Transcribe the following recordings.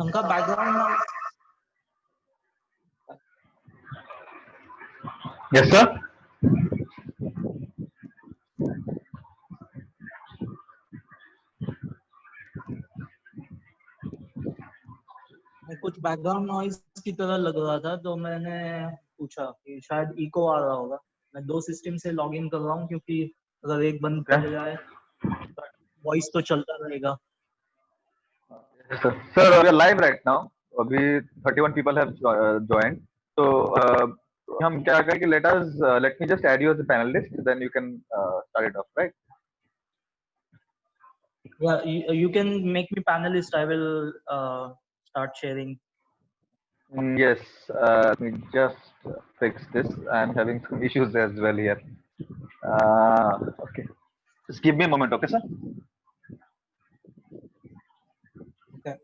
उनका background Yes, sir. कुछ background noise की तरह लग रहा था, तो मैंने पूछा कि शायद इको आ रहा होगा। मैं 2 सिस्टम से लॉग इन कर रहा हूँ, क्योंकि अगर एक बंद कर जाए वॉइस तो चलता रहेगा। Yes, sir. Sir, we are live right now. अभी 31 people have joined. So हम क्या करें कि let me just add you as a panelist, then you can start it off, right? Yeah, you can make me panelist. I will start sharing. Yes, let me just fix this. I'm having some issues as well here. Okay, just give me a moment, okay, sir? Okay.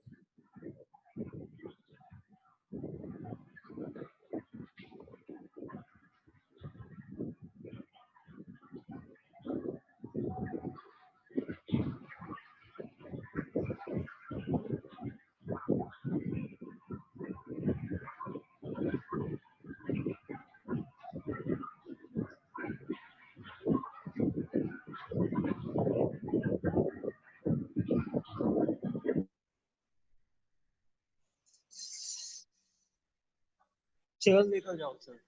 Chair लेकर जाओ sir.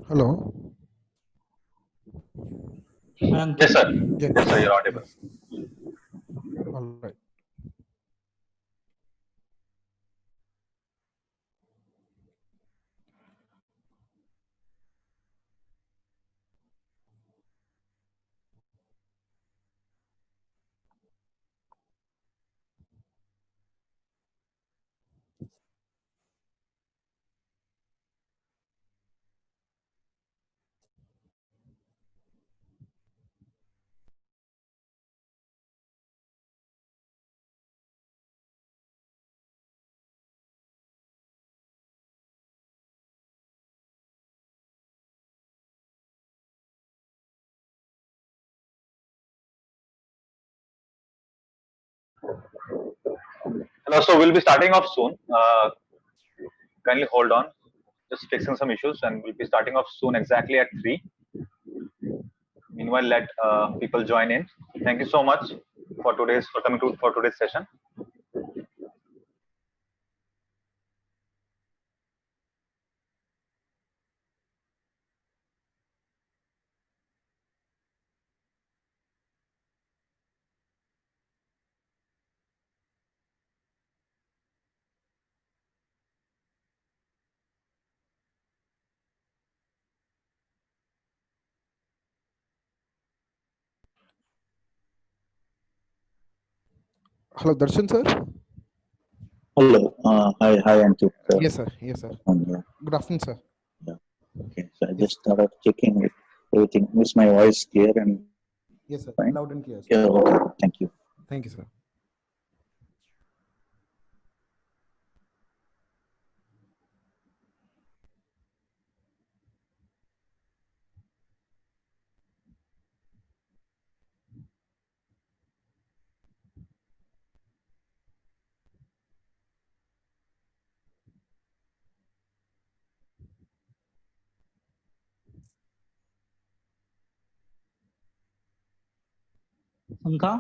Hello. Yes, sir. Yes, Yes, sir. You're audible. Yes. All right. Hello. So we'll be starting off soon. Kindly hold on. Just fixing some issues, and we'll be starting off soon, exactly at 3. Meanwhile, let people join in. Thank you so much for coming for today's session. Hello, Darshan sir. Hello. Hi, Ankit. Yes, sir. Yes, sir. Yeah. Good afternoon, sir. Yeah. Okay. So I Yes. just started checking if everything. Is my voice clear and Yes, sir. fine? Loud and clear, sir. Yeah. Okay. Thank you. Thank you, sir. उनका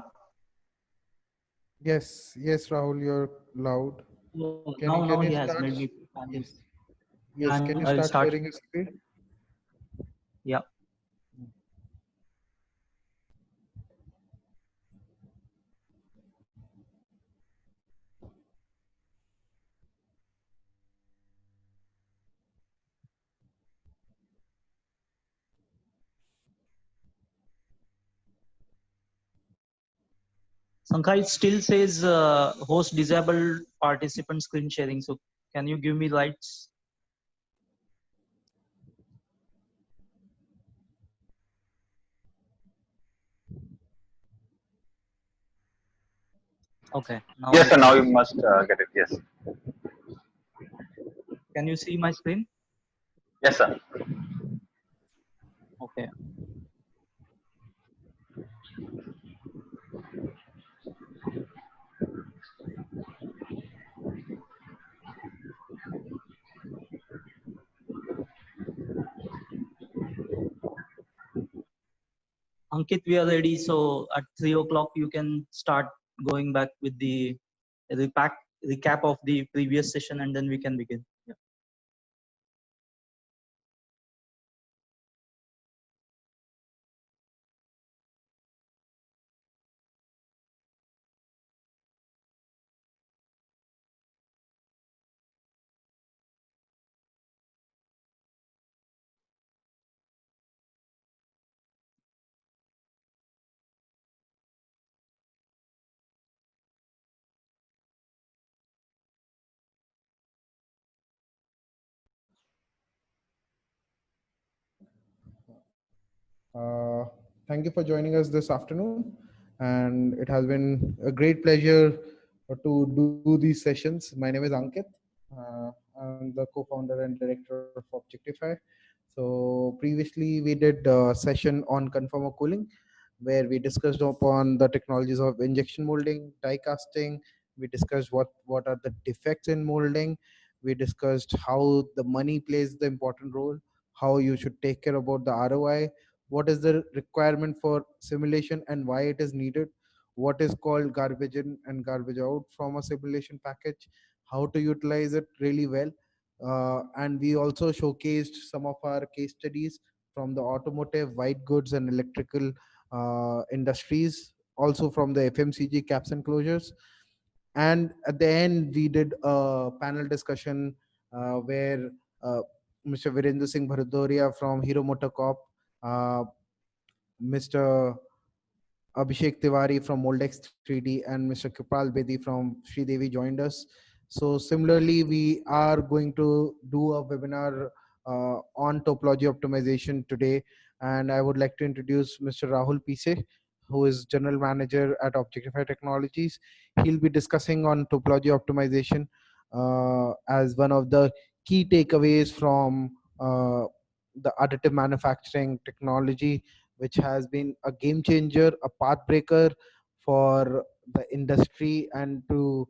Yes, yes, Rahul, you're loud. So Can you now can he you has start? made me panel. Yes, Yeah, yes. Can you I will start start. sharing your screen? Yeah. Sankha, it still says host disabled participant screen sharing. So can you give me rights? Okay, now Yes, I sir. Now can you see. must get it. Yes. Can you see my screen? Yes, sir. Okay. Ankit, we are ready. So at 3 o'clock, you can start going back with the repack, recap of the previous session, and then we can begin. Yeah. Uh, Thank you for joining us this afternoon, and it has been a great pleasure to do these sessions. My name is Ankit. Uh, I'm the co-founder and director of Objectify. So previously we did a session on conformer cooling, where we discussed upon the technologies of injection molding, die casting. We discussed what are the defects in molding. We discussed how the money plays the important role, how you should take care about the ROI, what is the requirement for simulation and why it is needed, what is called garbage in and garbage out from a simulation package, how to utilize it really well. And we also showcased some of our case studies from the automotive, white goods, and electrical industries, also from the FMCG caps and closures. And at the end, we did a panel discussion where Mr. Virendra Singh Bhardoria from Hero Motocorp, uh, Mr. Abhishek Tiwari from Moldex 3D, and Mr. Kripal Bedi from Sridevi joined us. So similarly, we are going to do a webinar on topology optimization today. And I would like to introduce Mr. Rahul Pise, who is General Manager at Objectify Technologies. He'll be discussing on topology optimization as one of the key takeaways from the additive manufacturing technology, which has been a game changer, a path breaker for the industry, and to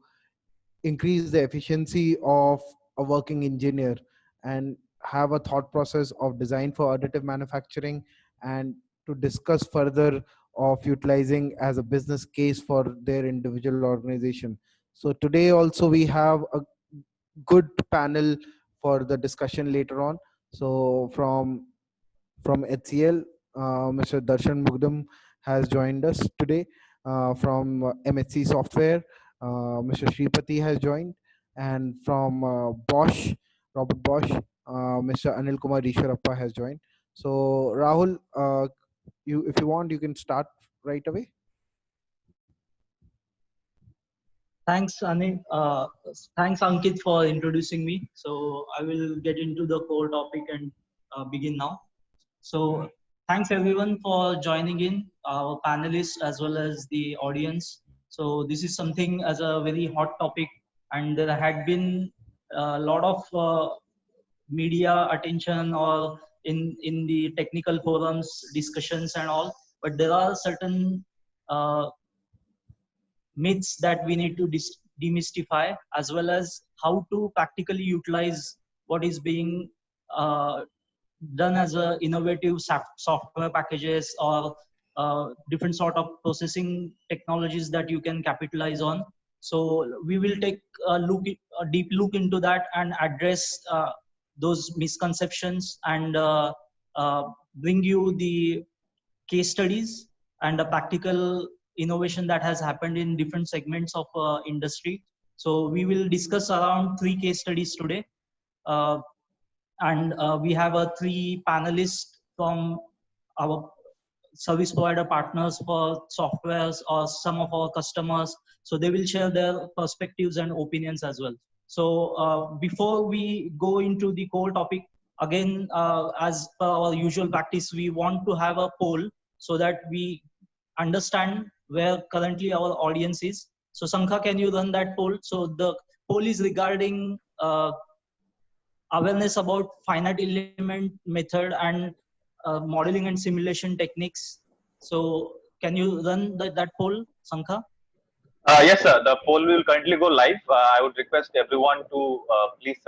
increase the efficiency of a working engineer and have a thought process of design for additive manufacturing, and to discuss further of utilizing as a business case for their individual organization. So today also we have a good panel for the discussion later on. So from HCL, Mr. Darshan Mugdam has joined us today. From MHC Software, Mr. Shripati has joined. And from Bosch, Robert Bosch, Mr. Anil Kumar Ishwarappa has joined. So Rahul, if you want, you can start right away. Thanks, Anil. Thanks, Ankit, for introducing me. So I will get into the core topic and begin now. So thanks everyone for joining in, our panelists as well as the audience. So this is something as a very hot topic, and there had been a lot of media attention or in the technical forums discussions and all. But there are certain myths that we need to demystify, as well as how to practically utilize what is being done as a innovative software packages or different sort of processing technologies that you can capitalize on. So we will take a deep look into that and address those misconceptions and bring you the case studies and the practical innovation that has happened in different segments of industry. So we will discuss around 3 case studies today. Uh, and we have 3 panelists from our service provider partners for softwares or some of our customers. So they will share their perspectives and opinions as well. So before we go into the core topic, again, as per our usual practice, we want to have a poll so that we understand where currently our audience is. So Sankha, can you run that poll? So the poll is regarding awareness about finite element method and modeling and simulation techniques. So can you run that poll, Sankha? Yes, sir. The poll will currently go live. I would request everyone to please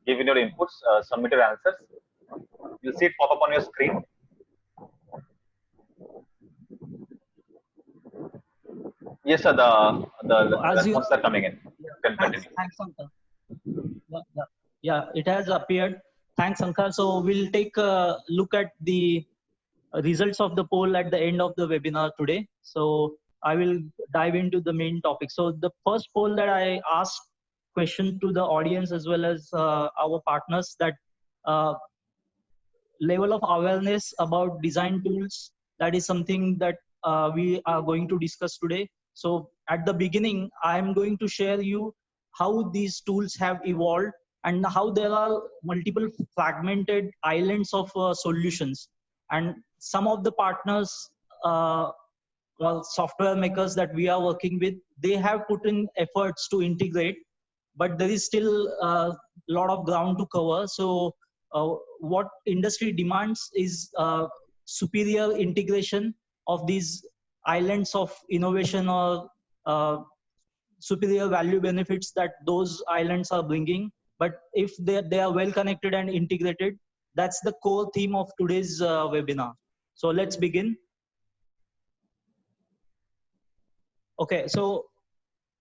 give in your inputs, submit your answers. You'll see it pop up on your screen. Yes, sir. The responses are coming in. You can continue. Thanks, Sankha. Yeah, it has appeared. Thanks, Sankha. So we'll take a look at the results of the poll at the end of the webinar today. So I will dive into the main topic. So the first poll that I asked question to the audience as well as our partners, that level of awareness about design tools, that is something that we are going to discuss today. So at the beginning, I am going to share you how these tools have evolved and how there are multiple fragmented islands of solutions. And some of the partners, well, software makers that we are working with, they have put in efforts to integrate, but there is still a lot of ground to cover. So what industry demands is superior integration of these islands of innovation or superior value benefits that those islands are bringing. But if they are well connected and integrated, that's the core theme of today's webinar. So let's begin. Okay, so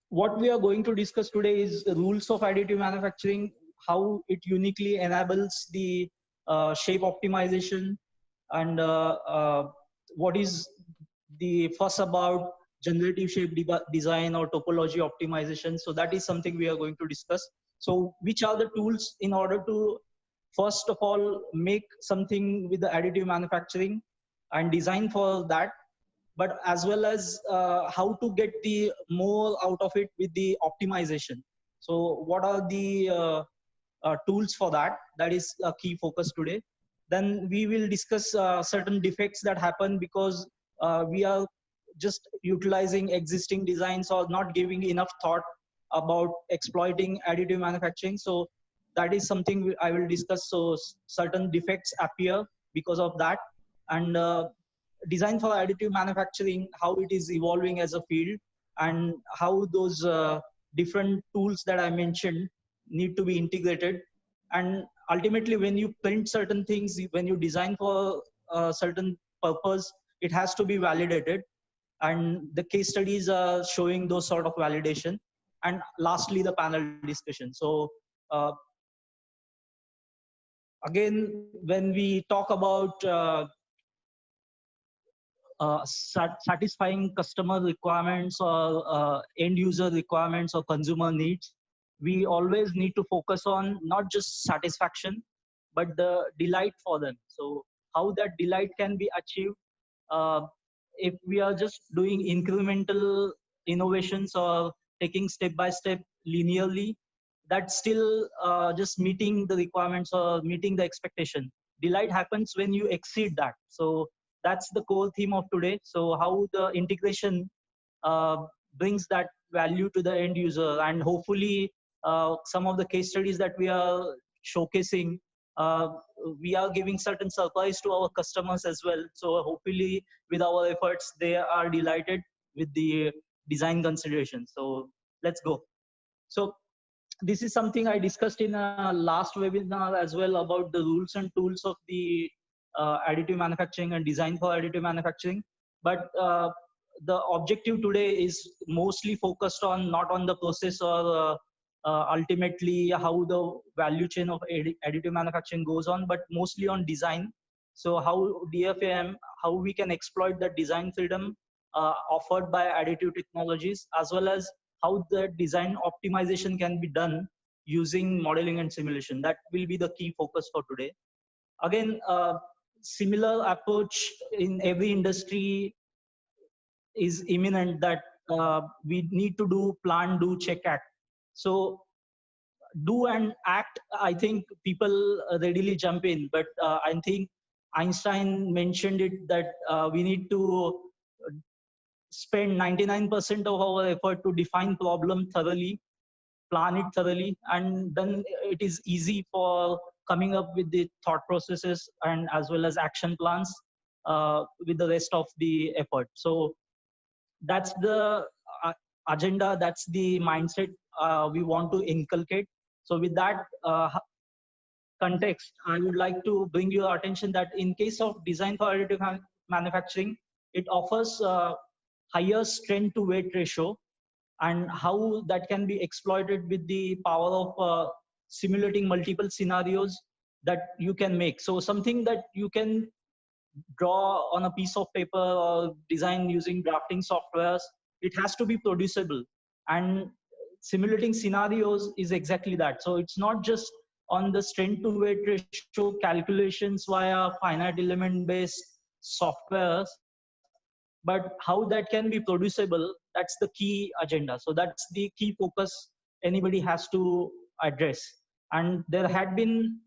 what we are going to discuss today is the rules of additive manufacturing, how it uniquely enables the shape optimization, and what is the fuss about generative shape design or topology optimization. So that is something we are going to discuss. So which are the tools in order to, first of all, make something with the additive manufacturing and design for that, but as well as how to get the more out of it with the optimization. So what are the tools for that? That is a key focus today. Then we will discuss certain defects that happen because we are just utilizing existing designs or not giving enough thought about exploiting additive manufacturing. So that is something I will discuss. So certain defects appear because of that. And design for additive manufacturing, how it is evolving as a field, and how those different tools that I mentioned need to be integrated. And ultimately, when you print certain things, when you design for a certain purpose, it has to be validated. And the case studies are showing those sort of validation. And lastly, the panel discussion. So again, when we talk about satisfying customer requirements or end user requirements or consumer needs, we always need to focus on not just satisfaction, but the delight for them. So how that delight can be achieved, if we are just doing incremental innovations or taking step by step linearly, that's still just meeting the requirements or meeting the expectation. Delight happens when you exceed that. So that's the core theme of today. So how the integration brings that value to the end user, and hopefully some of the case studies that we are showcasing, we are giving certain surprise to our customers as well. So hopefully with our efforts, they are delighted with the design considerations. So let's go. So this is something I discussed in a last webinar as well about the rules and tools of the additive manufacturing and design for additive manufacturing. but the objective today is mostly focused on not on the process or ultimately how the value chain of additive manufacturing goes on, but mostly on design. So how DFAM, how we can exploit the design freedom offered by additive technologies, as well as how the design optimization can be done using modeling and simulation. That will be the key focus for today. Again, similar approach in every industry is imminent, that we need to do plan, do, check, act. So do and act, I think people readily jump in, but I think Einstein mentioned it that we need to spend 99% of our effort to define problem thoroughly, plan it thoroughly, and then it is easy for coming up with the thought processes and as well as action plans with the rest of the effort. So that's the agenda, that's the mindset we want to inculcate. So with that context, I would like to bring your attention that in case of design for additive manufacturing, it offers higher strength to weight ratio, and how that can be exploited with the power of simulating multiple scenarios that you can make. So something that you can draw on a piece of paper or design using drafting softwares, it has to be producible. And simulating scenarios is exactly that. So it's not just on the strength to weight ratio calculations via finite element based softwares, but how that can be producible, that's the key agenda. So that's the key focus anybody has to address. And there had been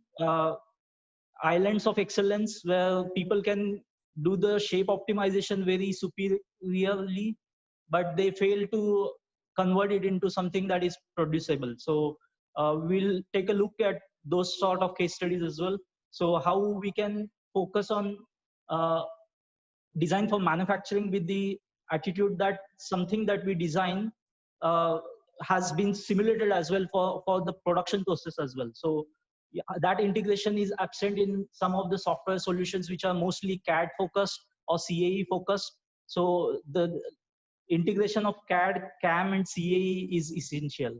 islands of excellence where people can do the shape optimization very superiorly, but they fail to convert it into something that is producible. So we'll take a look at those sort of case studies as well. So how we can focus on design for manufacturing with the attitude that something that we design has been simulated as well for the production process as well. So yeah, that integration is absent in some of the software solutions which are mostly CAD focused or CAE focused. So the integration of CAD, CAM and CAE is essential.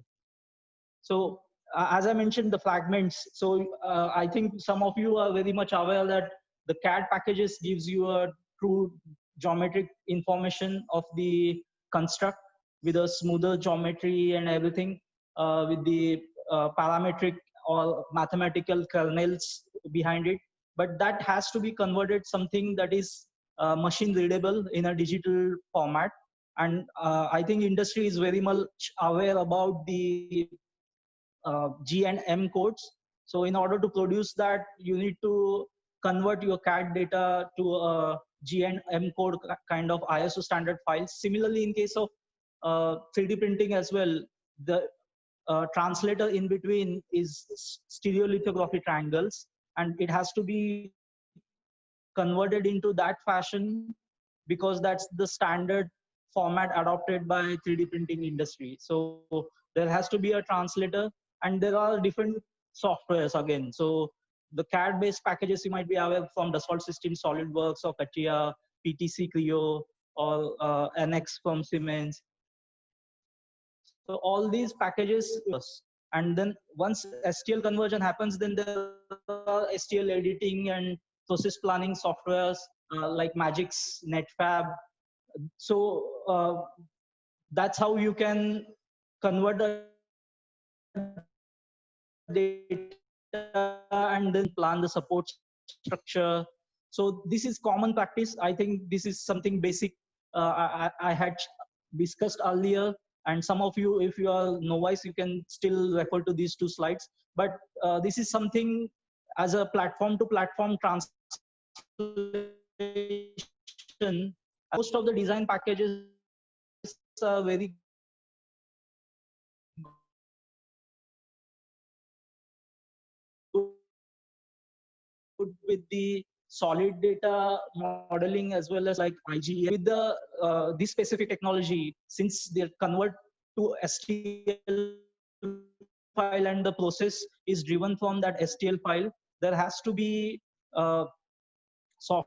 So as I mentioned, the fragments. So I think some of you are very much aware that the CAD packages gives you a true geometric information of the construct with a smoother geometry and everything, with the parametric or mathematical kernels behind it. But that has to be converted something that is machine readable in a digital format. And I think industry is very much aware about the G and M codes. So in order to produce that, you need to convert your CAD data to a G and M code kind of ISO standard files. Similarly, in case of 3D printing as well, the translator in between is stereolithography triangles, and it has to be converted into that fashion because that's the standard format adopted by 3D printing industry. So there has to be a translator, and there are different softwares again. So the CAD based packages you might be aware from Dassault Systèmes, SolidWorks, or CATIA, PTC Creo, or NX from Siemens. So all these packages, and then once STL conversion happens, then there are STL editing and process planning softwares like Magix, Netfab. So that's how you can convert the data and then plan the support structure. So this is common practice. I think this is something basic I had discussed earlier. And some of you, if you are novice, you can still refer to these two slides. But this is something as a platform to platform translation. Most of the design packages are very good with the solid data modeling as well as like IGA. With the this specific technology, since they convert to STL file and the process is driven from that STL file, there has to be software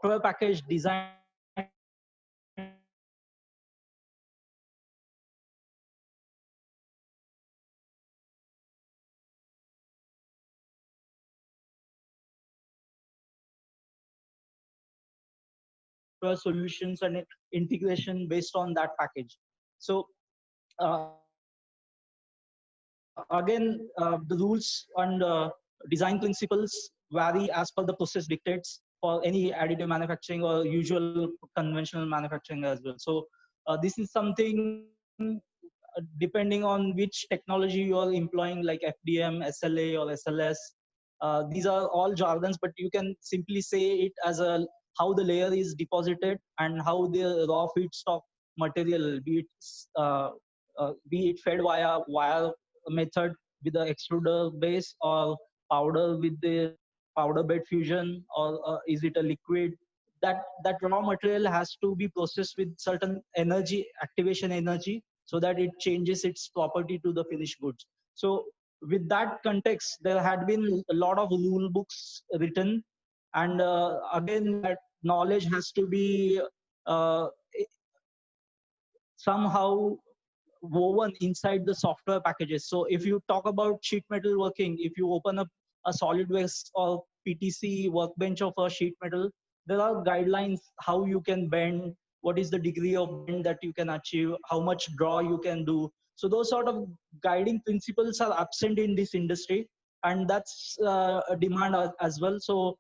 software package designed solutions and integration based on that package. So again, the rules and design principles vary as per the process dictates for any additive manufacturing or usual conventional manufacturing as well. So this is something depending on which technology you are employing, like FDM, SLA, or SLS. These are all jargons, but you can simply say it as a how the layer is deposited and how the raw feedstock material, be it fed via wire method with the extruder base or powder with the powder bed fusion, or is it a liquid? That raw material has to be processed with certain energy, activation energy, so that it changes its property to the finished goods. So with that context, there had been a lot of rule books written, and again, that knowledge has to be uh, somehow woven inside the software packages. So if you talk about sheet metal working, if you open up a SolidWorks or PTC workbench of a sheet metal, there are guidelines how you can bend, what is the degree of bend that you can achieve, how much draw you can do. So those sort of guiding principles are absent in this industry, and that's a demand as well. So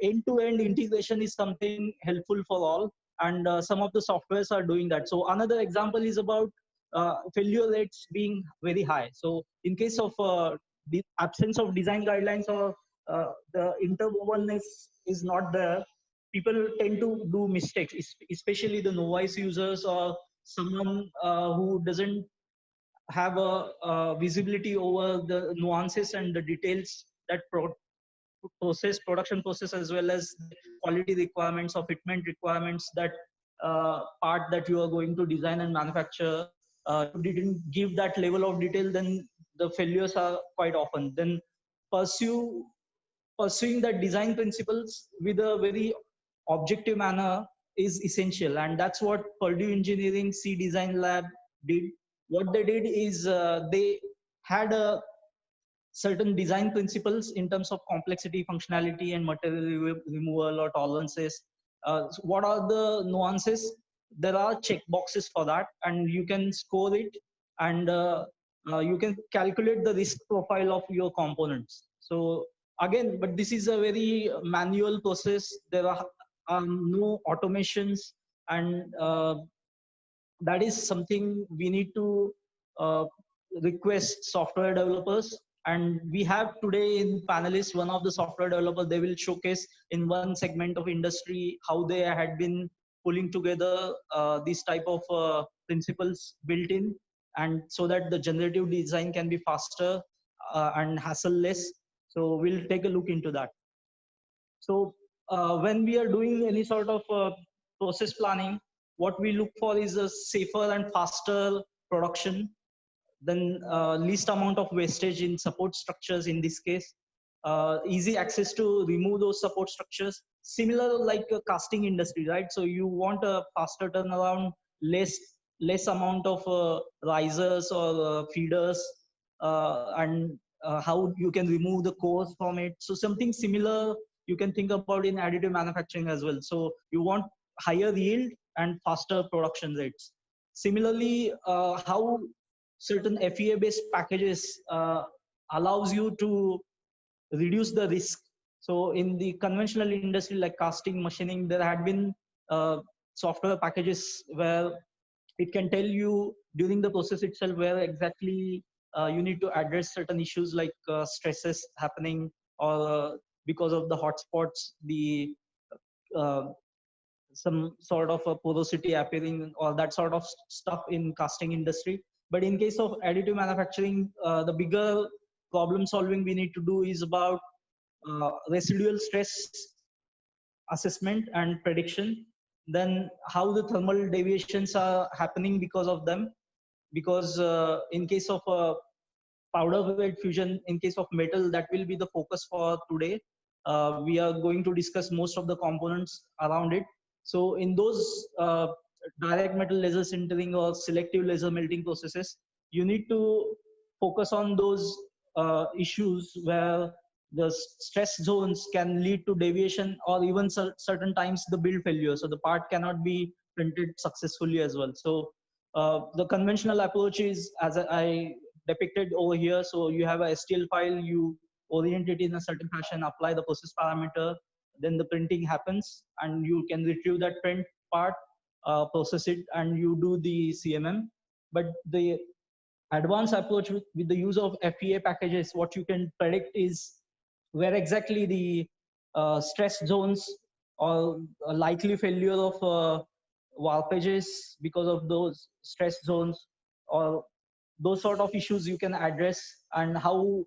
end-to-end integration is something helpful for all, and some of the softwares are doing that. So another example is about failure rates being very high. So in case of the absence of design guidelines, or the interwovenness is not there, people tend to do mistakes, especially the novice users or someone who doesn't have a visibility over the nuances and the details that production process, as well as quality requirements or fitment requirements, that part that you are going to design and manufacture. You didn't give that level of detail, then the failures are quite often. Then pursuing that design principles with a very objective manner is essential, and that's what Purdue Engineering C Design Lab did. What they did is they had a certain design principles in terms of complexity, functionality, and material removal or tolerances. So what are the nuances? There are check boxes for that, and you can score it, and you can calculate the risk profile of your components. So again, but this is a very manual process. There are no automations, and that is something we need to uh, request software developers. And we have today in panelists one of the software developers. They will showcase in one segment of industry how they had been pulling together these type of principles built in, and so that the generative design can be faster and hassle less. So we'll take a look into that. So when we are doing any sort of process planning, what we look for is a safer and faster production, then least amount of wastage in support structures in this case, easy access to remove those support structures, similar like a casting industry, right? So you want a faster turnaround, less amount of risers or feeders, and how you can remove the cores from it. So something similar you can think about in additive manufacturing as well. So you want higher yield and faster production rates. Similarly, how certain FEA based packages allows you to reduce the risk. So in the conventional industry like casting, machining, there had been software packages where it can tell you during the process itself where exactly you need to address certain issues like stresses happening, or because of the hotspots, the uh, some sort of a porosity appearing, or that sort of stuff in casting industry. But in case of additive manufacturing, the bigger problem solving we need to do is about residual stress assessment and prediction, then how the thermal deviations are happening because of them. Because in case of powder bed fusion, in case of metal, that will be the focus for today. we are going to discuss most of the components around it. So in those direct metal laser sintering or selective laser melting processes, you need to focus on those issues where the stress zones can lead to deviation or even certain times the build failure. So the part cannot be printed successfully as well. So the conventional approach is as I depicted over here. So you have a STL file, you orient it in a certain fashion, apply the process parameter, then the printing happens and you can retrieve that print part, process it, and you do the CMM. But the advanced approach with the use of FEA packages, what you can predict is where exactly the stress zones or a likely failure of warpages because of those stress zones or those sort of issues you can address, and how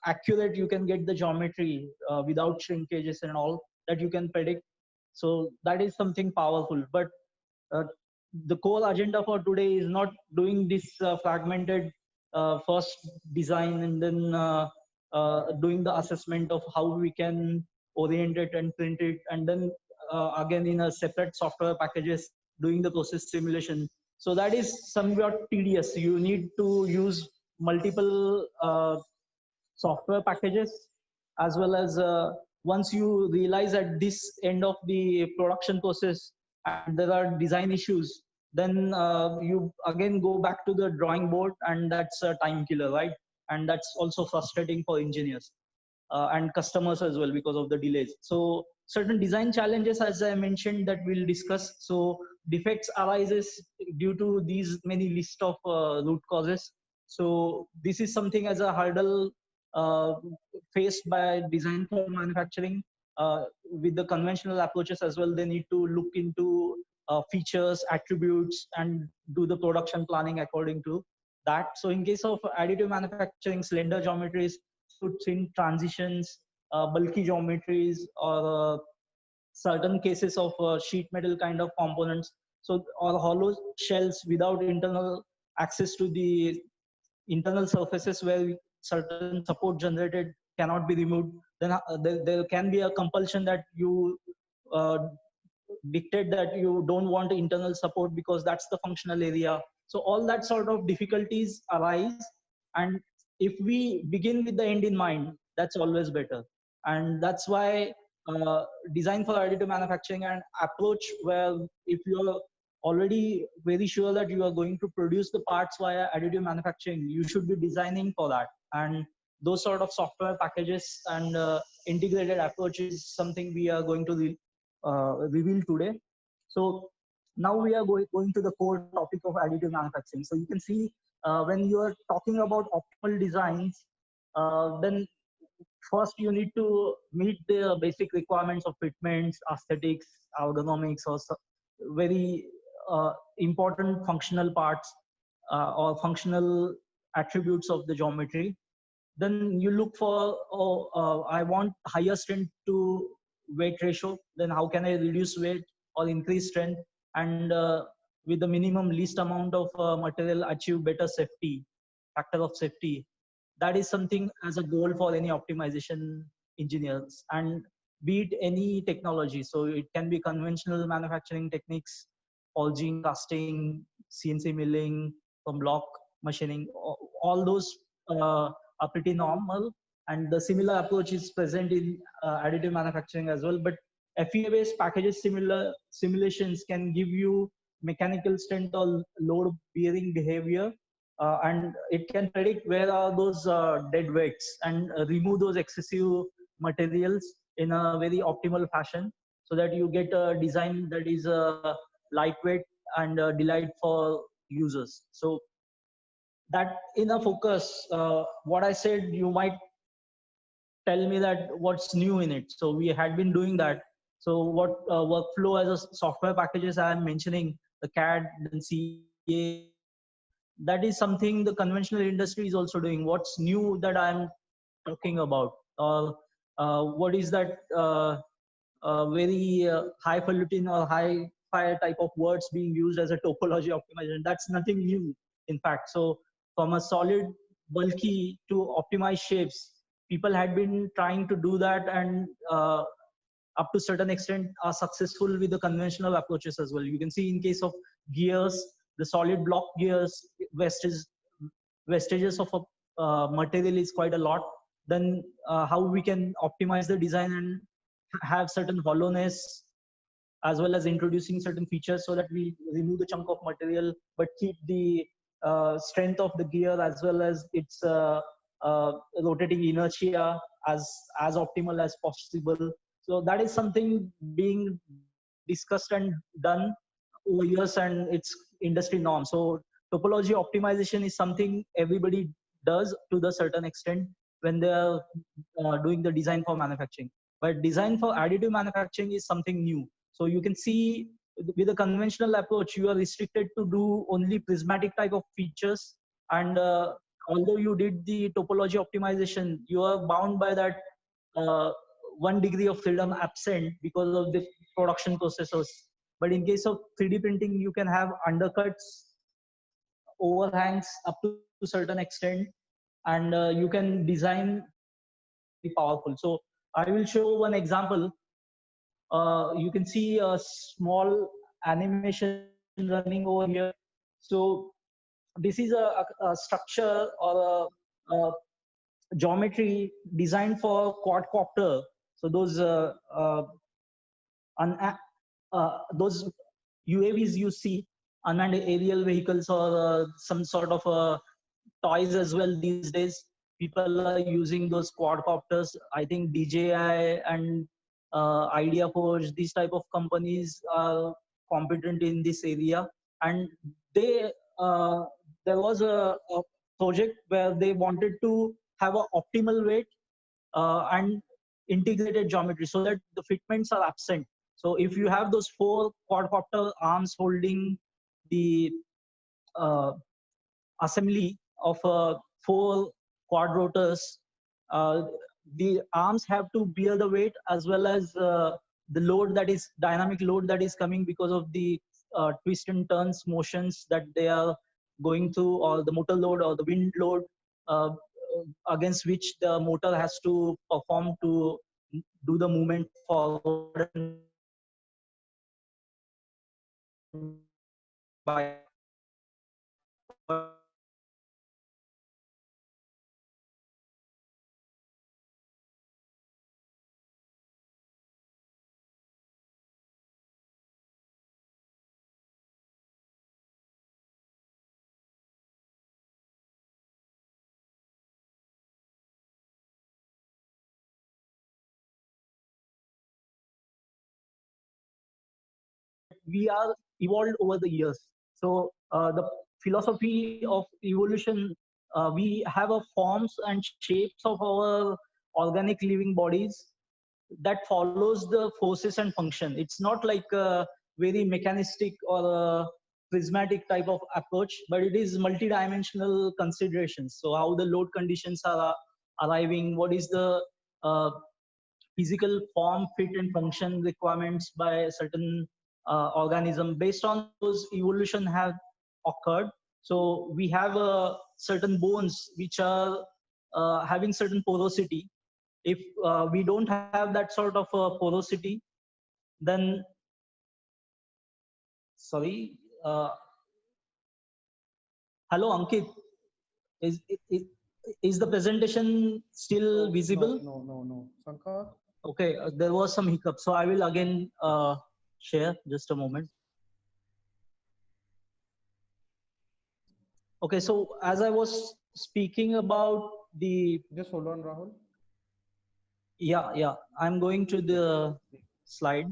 accurate you can get the geometry without shrinkages and all that you can predict. So that is something powerful. But uh, the core agenda for today is not doing this fragmented first design and then doing the assessment of how we can orient it and print it, and then again in a separate software packages doing the process simulation. So that is somewhat tedious. You need to use multiple software packages, as well as once you realize at this end of the production process and there are design issues, then you again go back to the drawing board, and that's a time killer, right? And that's also frustrating for engineers and customers as well because of the delays. So certain design challenges, as I mentioned, that we'll discuss. So defects arises due to these many list of root causes. So this is something as a hurdle uh, faced by design for manufacturing. With the conventional approaches as well, they need to look into features, attributes, and do the production planning according to that. So in case of additive manufacturing, slender geometries, thin transitions, bulky geometries, or certain cases of sheet metal kind of components. So, or hollow shells without internal access to the internal surfaces where certain support generated cannot be removed. Then there can be a compulsion that you uh, dictate that you don't want internal support because that's the functional area. So all that sort of difficulties arise, and if we begin with the end in mind, that's always better. And that's why design for additive manufacturing and approach where if you're already very sure that you are going to produce the parts via additive manufacturing, you should be designing for that. And those sort of software packages and integrated approach is something we are going to reveal today. So now we are going to the core topic of additive manufacturing. So you can see when you are talking about optimal designs, then first you need to meet the basic requirements of fitments, aesthetics, ergonomics, or very important functional parts or functional attributes of the geometry. Then you look for, oh, I want higher strength to weight ratio. Then how can I reduce weight or increase strength? And with the minimum least amount of material, achieve better safety, factor of safety. That is something as a goal for any optimization engineers, and be it any technology. So it can be conventional manufacturing techniques, forging, casting, CNC milling, from block machining, all those are pretty normal, and the similar approach is present in additive manufacturing as well. But FEA based packages simulations can give you mechanical strength or load bearing behavior, and it can predict where are those dead weights and remove those excessive materials in a very optimal fashion, so that you get a design that is lightweight and delight for users. So that in a focus, what I said, you might tell me that what's new in it. So we had been doing that. So what workflow as a software packages I'm mentioning, the CAD and CA, that is something the conventional industry is also doing. What's new that I'm talking about? What is that very highfalutin or high fire type of words being used as a topology optimization? That's nothing new, in fact. So from a solid, bulky to optimized shapes, people had been trying to do that, and up to certain extent are successful with the conventional approaches as well. You can see in case of gears, the solid block gears, vestiges of a material is quite a lot. Then how we can optimize the design and have certain hollowness, as well as introducing certain features so that we remove the chunk of material but keep the strength of the gear as well as its rotating inertia as optimal as possible. So that is something being discussed and done over years, and it's industry norm. So topology optimization is something everybody does to the certain extent when they are doing the design for manufacturing. But design for additive manufacturing is something new. So you can see with a conventional approach, you are restricted to do only prismatic type of features. And although you did the topology optimization, you are bound by that 1 degree of freedom absent because of the production processes. But in case of 3D printing, you can have undercuts, overhangs up to a certain extent, and you can design powerful. So I will show one example. You can see a small animation running over here. So this is a structure or a geometry designed for quadcopter. So those UAVs you see, unmanned aerial vehicles, or some sort of toys as well these days. People are using those quadcopters. I think DJI and IdeaForge, these type of companies are competent in this area. And they there was a project where they wanted to have an optimal weight and integrated geometry so that the fitments are absent. So if you have those 4 quadcopter arms holding the assembly of 4 quad rotors, the arms have to bear the weight as well as the load, that is dynamic load, that is coming because of the twist and turns motions that they are going through, or the motor load or the wind load uh, against which the motor has to perform to do the movement forward and by we are evolved over the years. So the philosophy of evolution, we have a forms and shapes of our organic living bodies that follows the forces and function. It's not like a very mechanistic or a prismatic type of approach, but it is multidimensional considerations. So how the load conditions are arriving, what is the physical form, fit, and function requirements by a certain organism. Based on those, evolution have occurred. So we have certain bones which are having certain porosity. If we don't have that sort of porosity, then sorry. Hello, Ankit. Is, is is the presentation still visible? No. Sankar? Okay, there was some hiccup, so I will again share. Just a moment. Okay, so as I was speaking about the, Just hold on, Rahul. yeah, I'm going to the slide.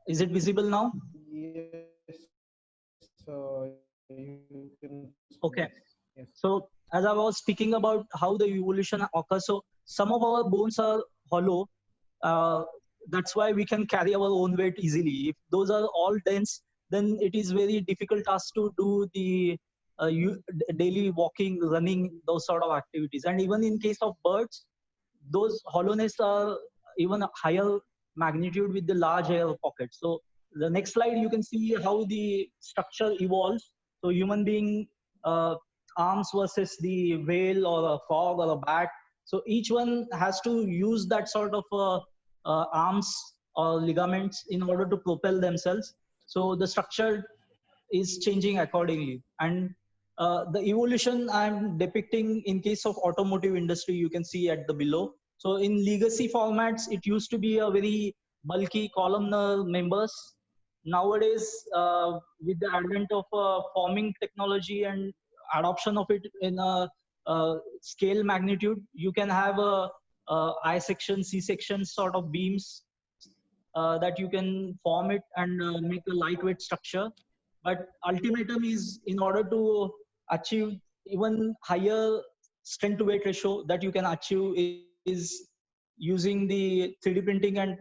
Is it visible now? Yes. You can. Okay. Yes. So as I was speaking about how the evolution occurs, so some of our bones are hollow. That's why we can carry our own weight easily. If those are all dense, then it is very difficult task to do the daily walking, running, those sort of activities. And even in case of birds, those hollowness are even a higher magnitude with the large air pockets. So the next slide, you can see how the structure evolves. So human being arms versus the whale or a frog or a bat. So each one has to use that sort of arms or ligaments in order to propel themselves. So the structure is changing accordingly. And the evolution I'm depicting in case of automotive industry, you can see at the below. So in legacy formats, it used to be a very bulky columnar members. Nowadays, with the advent of forming technology and adoption of it in a scale magnitude, you can have a I section, C section sort of beams that you can form it and make a lightweight structure. But ultimatum is in order to achieve even higher strength to weight ratio that you can achieve is using the 3D printing and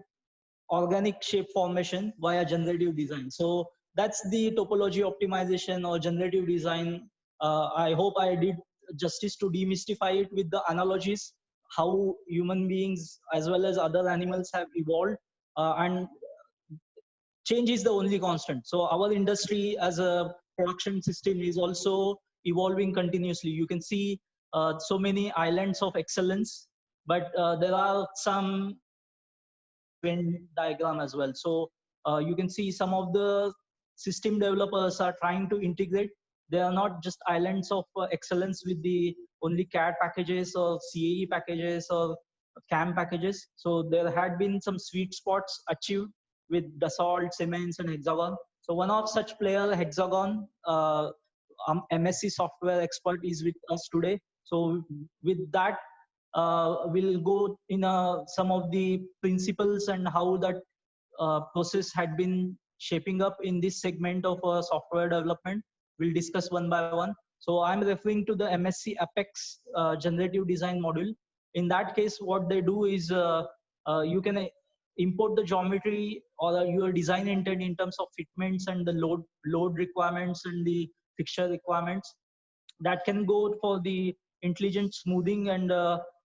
organic shape formation via generative design. So that's the topology optimization or generative design. I hope I did justice to demystify it with the analogies, how human beings as well as other animals have evolved, and change is the only constant. So our industry as a production system is also evolving continuously. You can see so many islands of excellence, but there are some Venn diagram as well. So you can see some of the system developers are trying to integrate. They are not just islands of excellence with the only CAD packages or CAE packages or CAM packages. So there had been some sweet spots achieved with Dassault, Siemens, and Hexagon. So one of such player, Hexagon, MSc software expert, is with us today. So with that, we'll go in some of the principles and how that process had been shaping up in this segment of software development. We'll discuss one by one. So I'm referring to the MSc Apex generative design module. In that case, what they do is you can import the geometry or your design intent in terms of fitments and the load requirements and the fixture requirements. That can go for the intelligent smoothing, and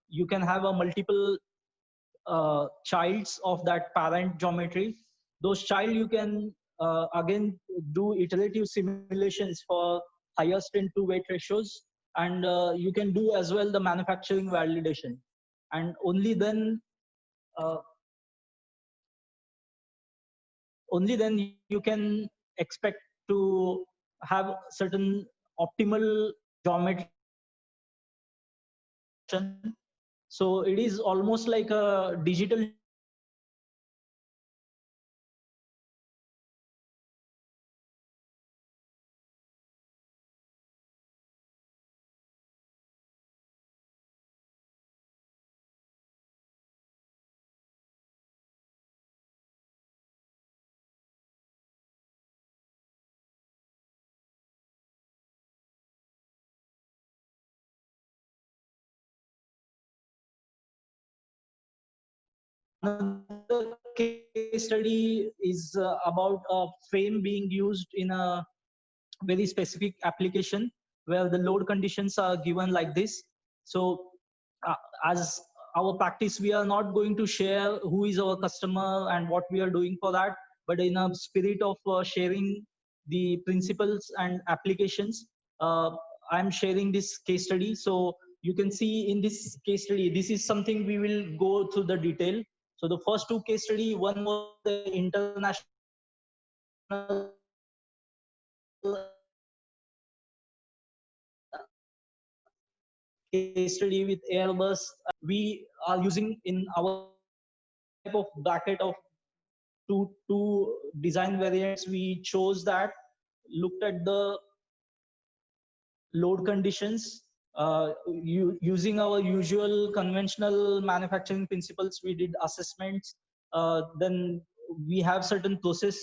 you can have a multiple childs of that parent geometry. Those child you can again do iterative simulations for higher strength to weight ratios, and you can do as well the manufacturing validation, and uh, only then you can expect to have certain optimal geometry. So it is almost like a digital another case study is about a frame being used in a very specific application where the load conditions are given like this. So uh, as our practice, we are not going to share who is our customer and what we are doing for that, but in a spirit of sharing the principles and applications, uh, I'm sharing this case study. So you can see in this case study, this is something we will go through the detail. So the first two case study, one was the international case study with Airbus. We are using in our type of bracket of two design variants. We chose that, looked at the load conditions, using our usual conventional manufacturing principles. We did assessments. Then we have certain process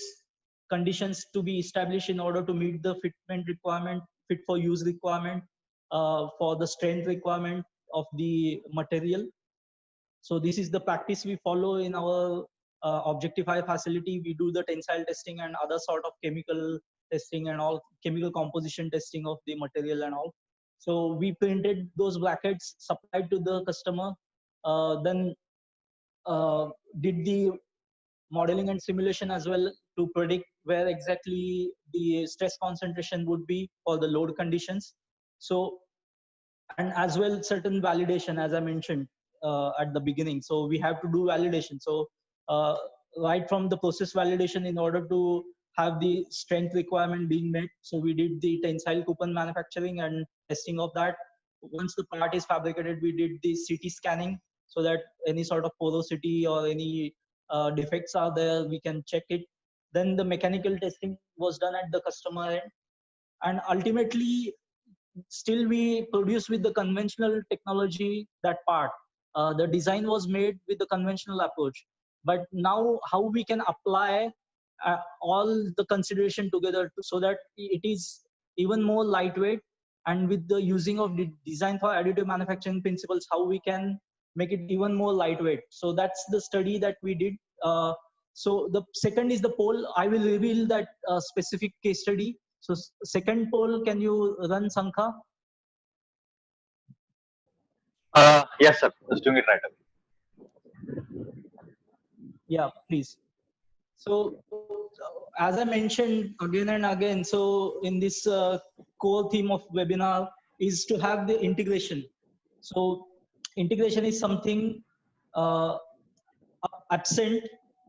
conditions to be established in order to meet the fitment requirement, fit for use requirement, for the strength requirement of the material. So this is the practice we follow in our Objectify facility. We do the tensile testing and other sort of chemical testing and all, chemical composition testing of the material and all. So we printed those brackets, supplied to the customer, then did the modeling and simulation as well to predict where exactly the stress concentration would be for the load conditions. So, and as well certain validation, as I mentioned at the beginning. So we have to do validation. So uh, right from the process validation, in order to have the strength requirement being met, so we did the tensile coupon manufacturing and testing of that. Once the part is fabricated, we did the CT scanning, so that any sort of porosity or any defects are there, we can check it. Then the mechanical testing was done at the customer end, and ultimately still we produce with the conventional technology that part. The design was made with the conventional approach, but now how we can apply all the consideration together so that it is even more lightweight, and with the using of the design for additive manufacturing principles, how we can make it even more lightweight. So that's the study that we did. So the second is the poll. I will reveal that specific case study. So second poll, can you run, Sankha? Yes, sir. Just doing it right away. Yeah, please. So as I mentioned again and again, so in this core theme of webinar is to have the integration. So integration is something uh, absent,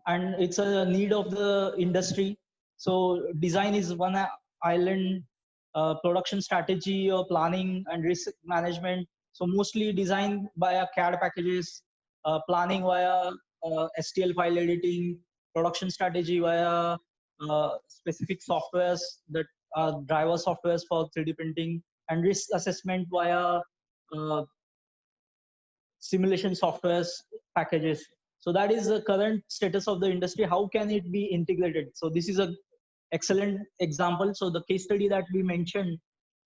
and it's a need of the industry. So design is one island, production strategy or planning and risk management. So mostly design via CAD packages, planning via STL file editing, production strategy via specific softwares that are driver softwares for 3D printing, and risk assessment via uh, simulation softwares packages. So that is the current status of the industry. How can it be integrated? So this is a excellent example. So the case study that we mentioned,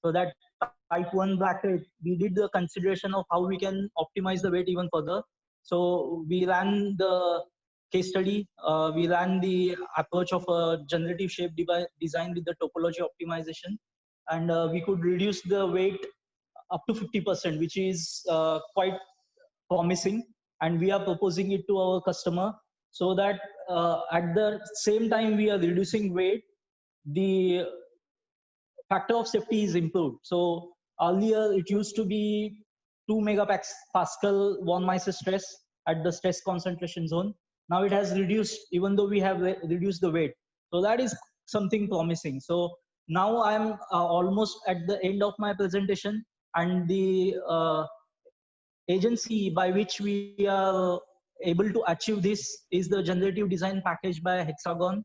so that type 1 bracket, we did the consideration of how we can optimize the weight even further. So we ran the case study. We ran the approach of a generative shape design with the topology optimization, and we could reduce the weight up to 50%, which is quite promising, and we are proposing it to our customer, so that at the same time we are reducing weight, the factor of safety is improved. So earlier it used to be 2 megapascal von Mises stress at the stress concentration zone. Now it has reduced, even though we have reduced the weight. So that is something promising. So now I'm almost at the end of my presentation, and the agency by which we are able to achieve this is the generative design package by Hexagon,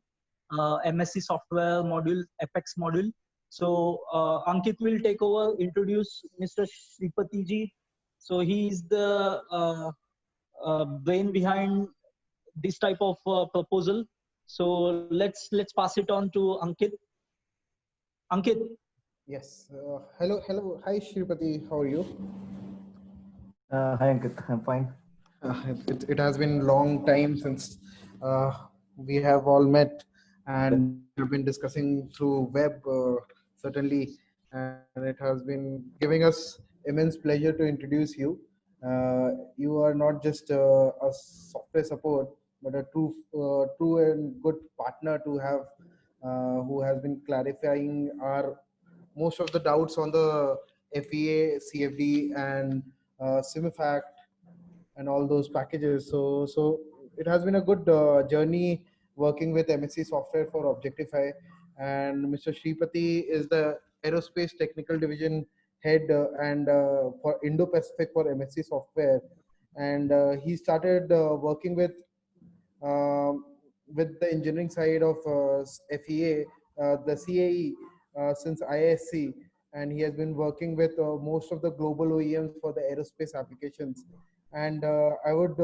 MSC software module, Apex module. So Ankit will take over, introduce Mr. Shripati ji. So he is the brain behind this type of proposal. So let's pass it on to Ankit. Ankit. Yes. Hello. Hi, Shripati. How are you? Hi Ankit, I'm fine. It has been long time since we have all met and have been discussing through web, certainly, and it has been giving us immense pleasure to introduce you. You are not just a software support, but a true and good partner to have, who has been clarifying our most of the doubts on the FEA, CFD, and Simifact and all those packages. So it has been a good journey working with MSC software for Objectify, and Mr. Shripati is the aerospace technical division head and for Indo-Pacific for MSC software, and he started working um, with the engineering side of FEA, the CAE, since ISC, and he has been working with most of the global OEMs for the aerospace applications. And I would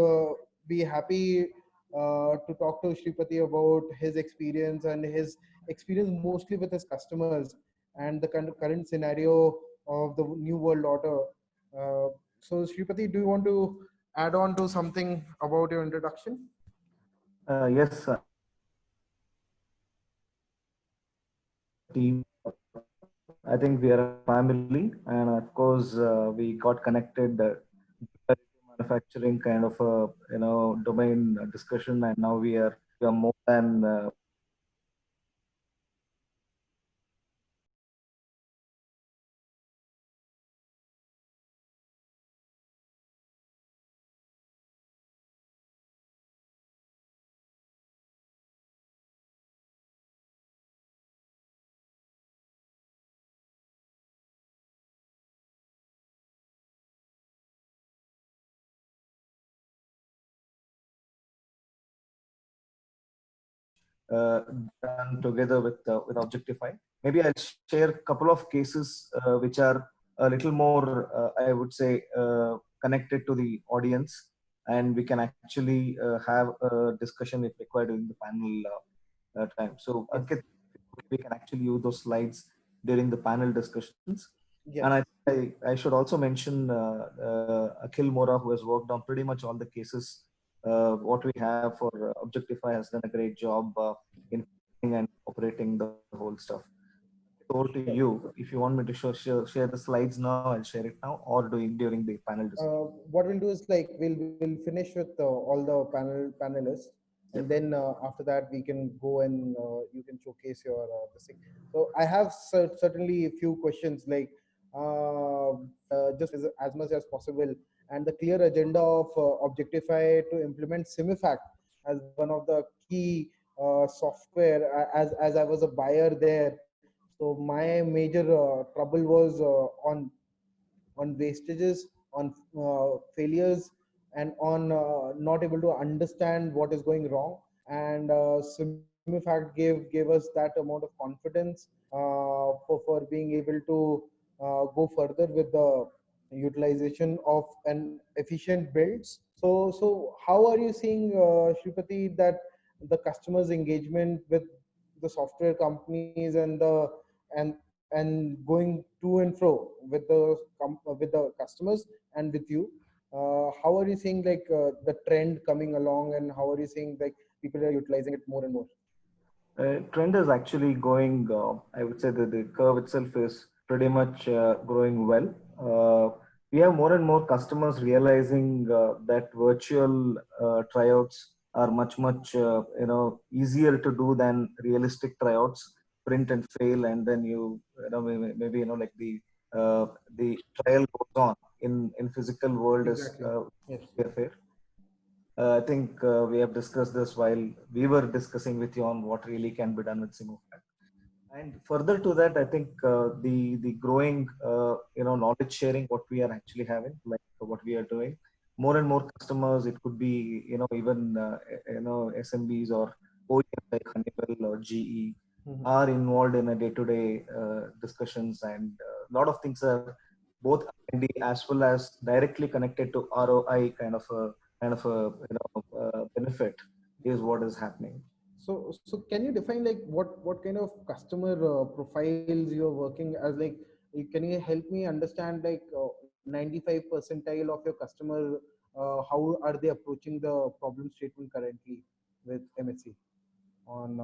be happy to talk to Shripati about his experience and his experience mostly with his customers and the current scenario of the new world order. So Shripati, do you want to add on to something about your introduction? Yes, team. I think we are a family, and of course, we got connected. Manufacturing kind of a domain discussion, and now we are more than done together with Objectify. Maybe I'll share a couple of cases which are a little more, I would say, connected to the audience, and we can actually have a discussion if required during the panel time. So, Ankit, we can actually use those slides during the panel discussions. Yes. And I should also mention Akhil Mora, who has worked on pretty much all the cases. What we have for Objectify has done a great job in and operating the whole stuff. Over to you. If you want me to share the slides now, I'll share it now, or during the panel discussion. What we'll do is like we'll finish with all the panelists, and then after that we can go and you can showcase your this thing. So I have certainly a few questions, like just as much as possible, and the clear agenda of Objectify to implement Simifact as one of the key software. As I was a buyer there, so my major trouble was on wastages, on failures, and on not able to understand what is going wrong. And Simifact gave us that amount of confidence for being able to go further with the utilization of an efficient builds. So how are you seeing, Shripati, that the customers' engagement with the software companies and the and going to and fro with the customers and with you, how are you seeing like the trend coming along, and how are you seeing like people are utilizing it more and more? Trend is actually going, I would say that the curve itself is pretty much growing well. We have more and more customers realizing that virtual tryouts are much easier to do than realistic tryouts. Print and fail, and then maybe like the trial goes on in physical world. Exactly. Is Yes. fair. I think we have discussed this while we were discussing with you on what really can be done with Simifact. And further to that, I think the growing knowledge sharing, what we are actually having, like what we are doing, more and more customers. It could be even SMBs or OEMs like Honeywell or GE are involved in a day-to-day discussions, and a lot of things are both R&D as well as directly connected to ROI kind of a benefit is what is happening. So can you define like what kind of customer profiles you're working as? Like, can you help me understand like 95 percentile of your customer, how are they approaching the problem statement currently with MSC on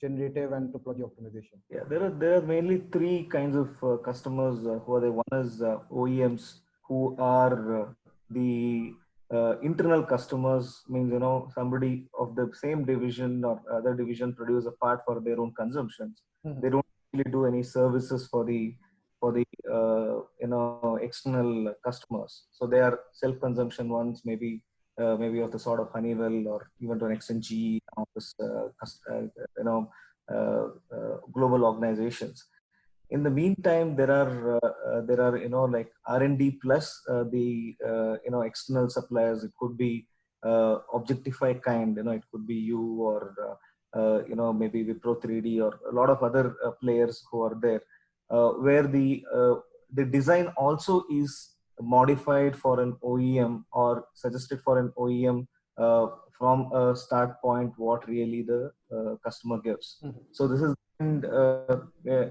generative and topology optimization? Yeah, there are mainly three kinds of customers who are there. One is OEMs, who are the internal customers, means somebody of the same division or other division produce a part for their own consumptions. They don't really do any services for the external customers. So they are self-consumption ones, maybe of the sort of Honeywell or even to an extent GE, global organizations. In the meantime, there are like R&D plus the external suppliers. It could be Objectify kind, it could be you, or maybe Wipro 3D, or a lot of other players who are there, where the design also is modified for an OEM or suggested for an OEM from a start point what really the customer gives. So this is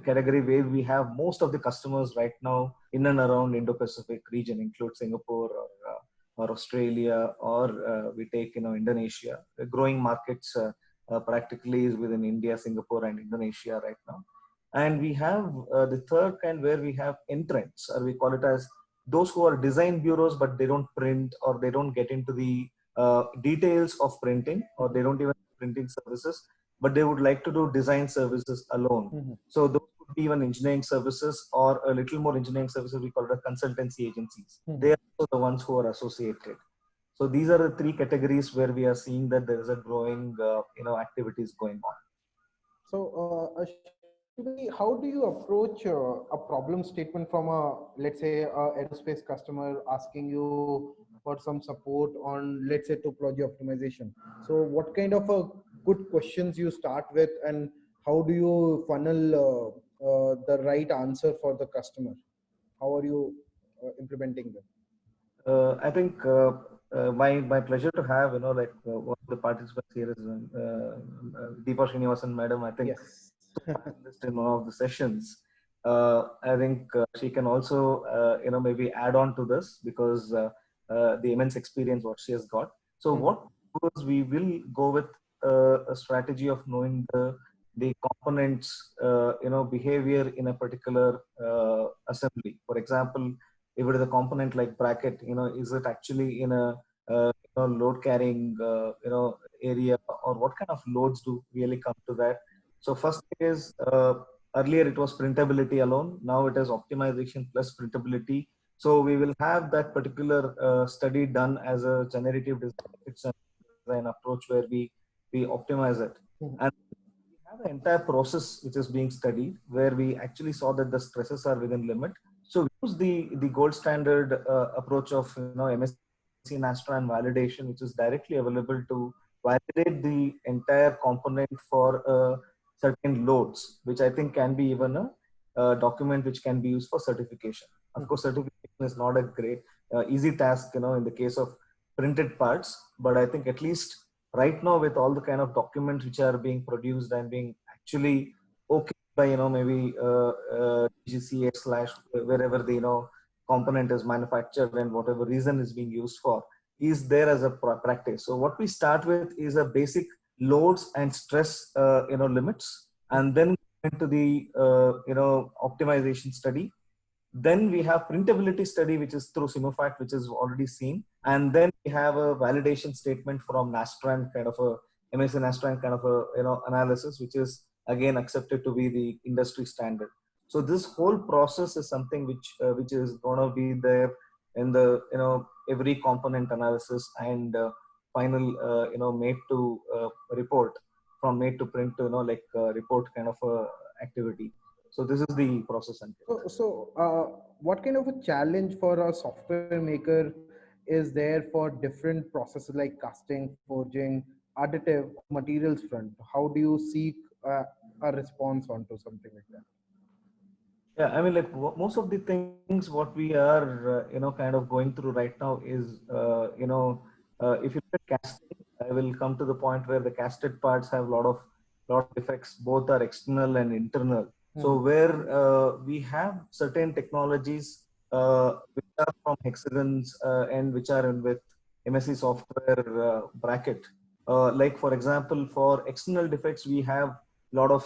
category where we have most of the customers right now in and around Indo-Pacific region, include Singapore or Australia, or we take Indonesia. The growing markets practically is within India, Singapore, and Indonesia right now. And we have the third kind, where we have entrants, or we call it as those who are design bureaus, but they don't print, or they don't get into the details of printing, or they don't even printing services, but they would like to do design services alone. So those could be even engineering services, or a little more engineering services. We call it a consultancy agencies. They are also the ones who are associated. So these are the three categories where we are seeing that there is a growing activities going on. So how do you approach a problem statement from let's say, aerospace customer asking you for some support on, let's say, topology optimization? So what kind of a good questions you start with, and how do you funnel the right answer for the customer? How are you implementing them? I think my pleasure to have like one of the participants here is Deepa Srinivasan Madam. I think Yes. panelist in one of the sessions. I think she can also maybe add on to this because the immense experience what she has got. So what we will go with a strategy of knowing the components behavior in a particular assembly. For example, if it is a component like bracket, is it actually in a load carrying area, or what kind of loads do really come to that? So first thing is earlier it was printability alone. Now it is optimization plus printability. So we will have that particular study done as a generative design approach where we optimize it. And we have an entire process which is being studied where we actually saw that the stresses are within limit. So we use the gold standard approach of MSc Nastran validation, which is directly available to validate the entire component for certain loads, which I think can be even a document which can be used for certification. Of course, certification is not a great easy task, in the case of printed parts, but I think at least right now with all the kind of documents which are being produced and being actually okay by maybe GCA / wherever the component is manufactured and whatever reason is being used for is there as a practice. So what we start with is a basic loads and stress limits, and then into the optimization study. Then we have printability study, which is through Simofact, which is already seen. And then we have a validation statement from Nastran, kind of a MSc Nastran kind of a analysis, which is again accepted to be the industry standard. So this whole process is something which is going to be there in the every component analysis and final made to report, from made to print to report kind of activity. So this is the process. So what kind of a challenge for a software maker is there for different processes like casting, forging, additive, materials front? How do you seek a response onto something like that? Yeah, I mean, like most of the things what we are, kind of going through right now is, if you look at casting, I will come to the point where the casted parts have a lot of defects. Both are external and internal. So where we have certain technologies which are from Hexagons and which are in with MSc software bracket. Like for example, for external defects, we have lot of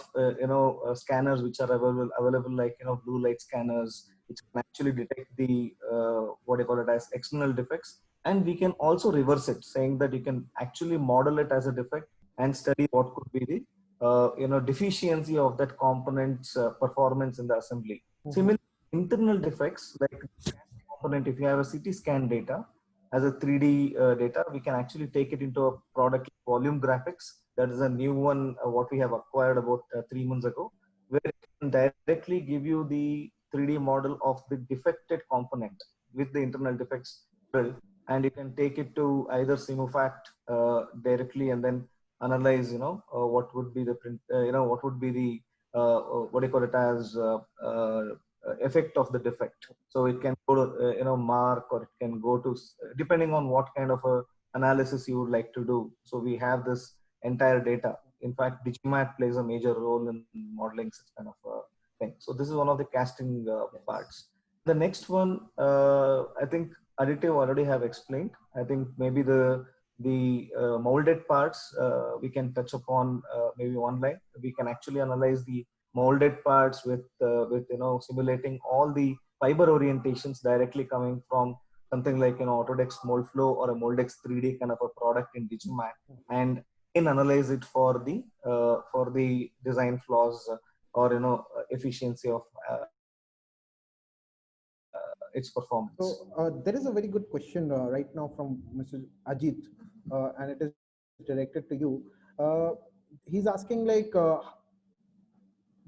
scanners which are available like blue light scanners which can actually detect the what you call it as external defects, and we can also reverse it, saying that you can actually model it as a defect and study what could be the deficiency of that component's performance in the assembly. Similarly, internal defects like component, if you have a CT scan data as a 3D data, we can actually take it into a product volume graphics. That is a new one, what we have acquired about 3 months ago, where it can directly give you the 3D model of the defected component with the internal defects built, and you can take it to either Simofact directly and then analyze, what would be the print, what would be the what do you call it as effect of the defect. So it can go to mark, or it can go to depending on what kind of a analysis you would like to do. So we have this entire data. In fact, Digimat plays a major role in modeling such kind of thing. So this is one of the casting parts. The next one, I think additive already have explained. I think maybe the molded parts we can touch upon maybe one line. We can actually analyze the molded parts with simulating all the fiber orientations directly coming from something like Autodesk Moldflow or a Moldex 3D kind of a product in Digimat, and analyze it for the design flaws or efficiency of its performance. So there is a very good question right now from Mr. Ajit, and it is directed to you. He's asking like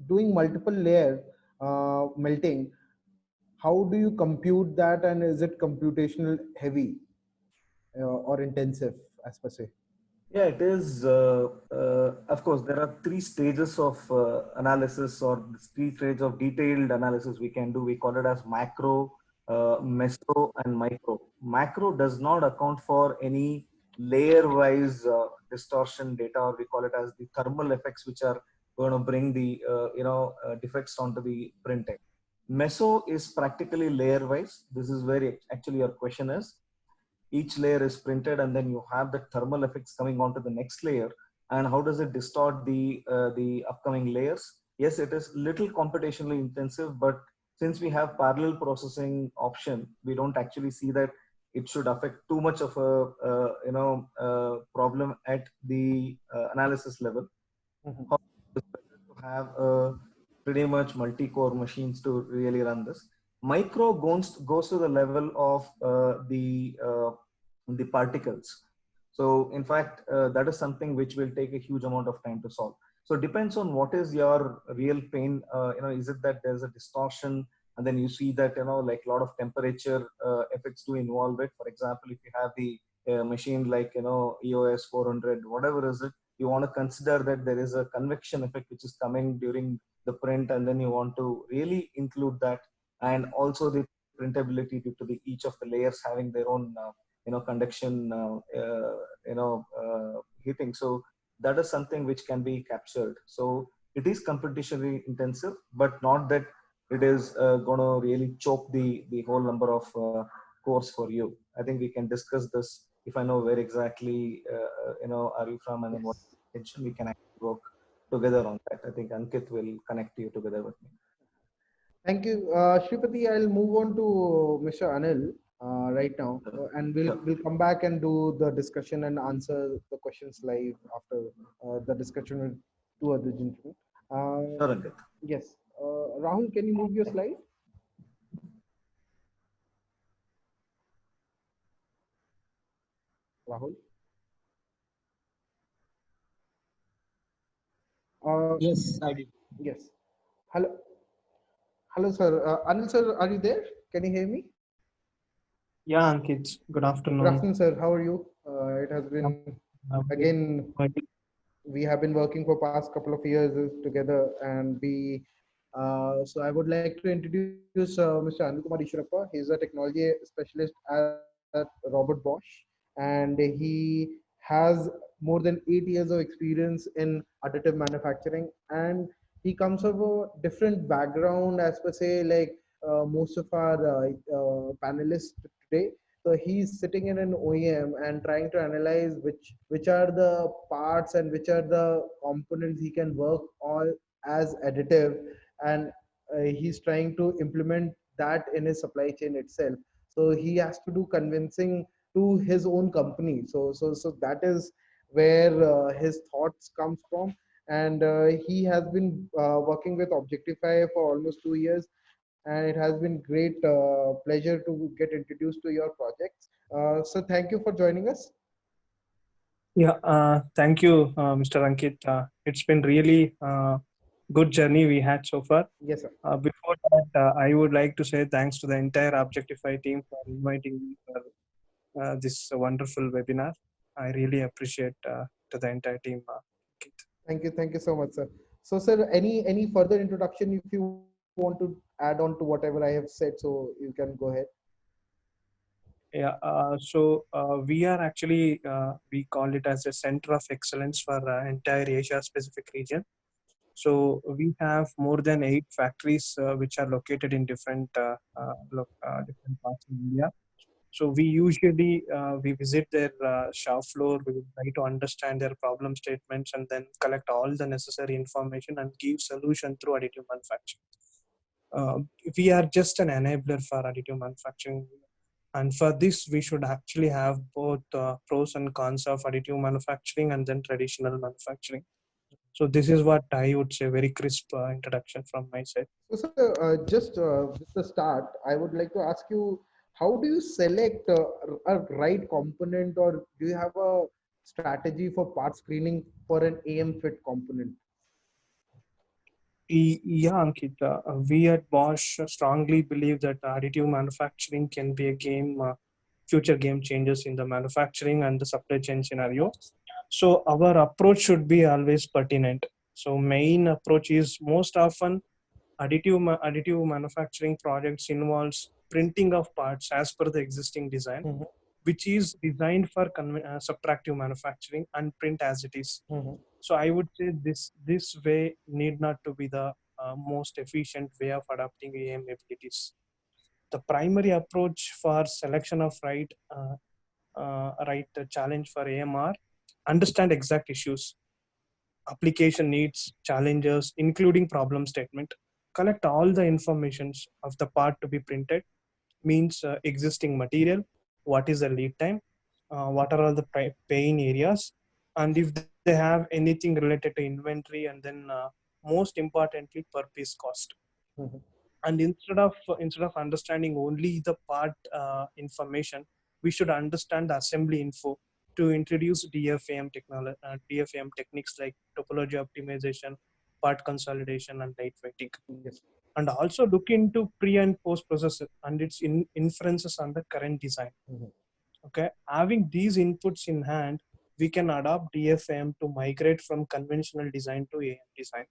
doing multiple layer melting. How do you compute that, and is it computational heavy or intensive as per se? Yeah, it is. Of course, there are three stages of analysis, or three stages of detailed analysis we can do. We call it as macro, meso, and micro. Macro does not account for any layer-wise distortion data, or we call it as the thermal effects, which are going to bring the defects onto the printing. Meso is practically layer-wise. This is where actually your question is. Each layer is printed, and then you have the thermal effects coming onto the next layer. And how does it distort the upcoming layers? Yes, it is little computationally intensive, but since we have parallel processing option, we don't actually see that it should affect too much of a problem at the analysis level. Mhm. How it is better to have pretty much multi-core machines to really run this. Micro goes to the level of the particles. So in fact, that is something which will take a huge amount of time to solve. So it depends on what is your real pain. Is it that there's a distortion, and then you see that like a lot of temperature effects do involve it. For example, if you have the machine like EOS 400, whatever is it, you want to consider that there is a convection effect which is coming during the print, and then you want to really include that, and also the printability due to each of the layers having their own conduction heating. So that is something which can be captured. So it is computationally intensive, but not that it is going to really choke the whole number of cores for you. I think we can discuss this if I know where exactly are you from, and then what Yes. intention we can actually work together on that. I think Ankit will connect you together with me. Thank you, Shripati. I'll move on to Mr. Anil right now, and Sure. we'll come back and do the discussion and answer the questions live after the discussion with two other gentlemen. Sure, Ankit. Yes, Rahul, can you move your slide? Rahul. Uh, Yes, I did. yes. Hello, hello, sir. Anil, sir, are you there? Can you hear me? Yeah, Ankit, good Good afternoon. afternoon, sir. How are you? It has I'm, been I'm good. again. We have been working for past couple of years together, and we. So I would like to introduce Mr. Anil Kumar Ishwarappa. He's a technology specialist at Robert Bosch, and he has more than 8 years of experience in additive manufacturing, and he comes from a different background as per say like most of our panelists today. So he's sitting in an OEM and trying to analyze which are the parts and which are the components he can work on as additive, and he's trying to implement that in his supply chain itself. So he has to do convincing to his own company. So that is where his thoughts comes from, and he has been working with Objectify for almost 2 years, and it has been great pleasure to get introduced to your projects. So thank you for joining us. Yeah, thank you, Mr. Ankit. It's been really good journey we had so far. Yes, sir. Before that, I would like to say thanks to the entire Objectify team for inviting me for this wonderful webinar. I really appreciate to the entire team. Ankit. Thank you so much, sir. So, sir, any further introduction if you want to add on to whatever I have said, so you can go ahead. Yeah, we are actually, we call it as a center of excellence for entire Asia Pacific region. So we have more than 8 factories which are located in different parts of India. So we usually we visit their shop floor. We will try to understand their problem statements and then collect all the necessary information and give solution through additive manufacturing. We are just an enabler for additive manufacturing, and for this we should actually have both pros and cons of additive manufacturing and then traditional manufacturing. So this is what I would say, very crisp introduction from my side. So, sir, just with the start, I would like to ask you, how do you select a right component, or do you have a strategy for part screening for an AM fit component? Yeah, Ankit, we at Bosch strongly believe that additive manufacturing can be a future game changers in the manufacturing and the supply chain scenario. So our approach should be always pertinent. So main approach is most often additive manufacturing projects involves printing of parts as per the existing design, Mhm. which is designed for subtractive manufacturing and print as it is. Mhm. So I would say this way need not to be the most efficient way of adopting AM abilities. The primary approach for selection of right challenge for AMR, understand exact issues, application needs, challenges, including problem statement, collect all the informations of the part to be printed, means existing material, what is the lead time, what are all the pain areas, and if they have anything related to inventory, and then most importantly per piece cost. Mhm. And instead of understanding only the part information, we should understand the assembly info to introduce DFAM techniques like topology optimization, part consolidation, and lightweighting, Yes. and also look into pre and post process and its inferences on the current design. Mhm. Okay, having these inputs in hand, we can adopt DFM to migrate from conventional design to AM design.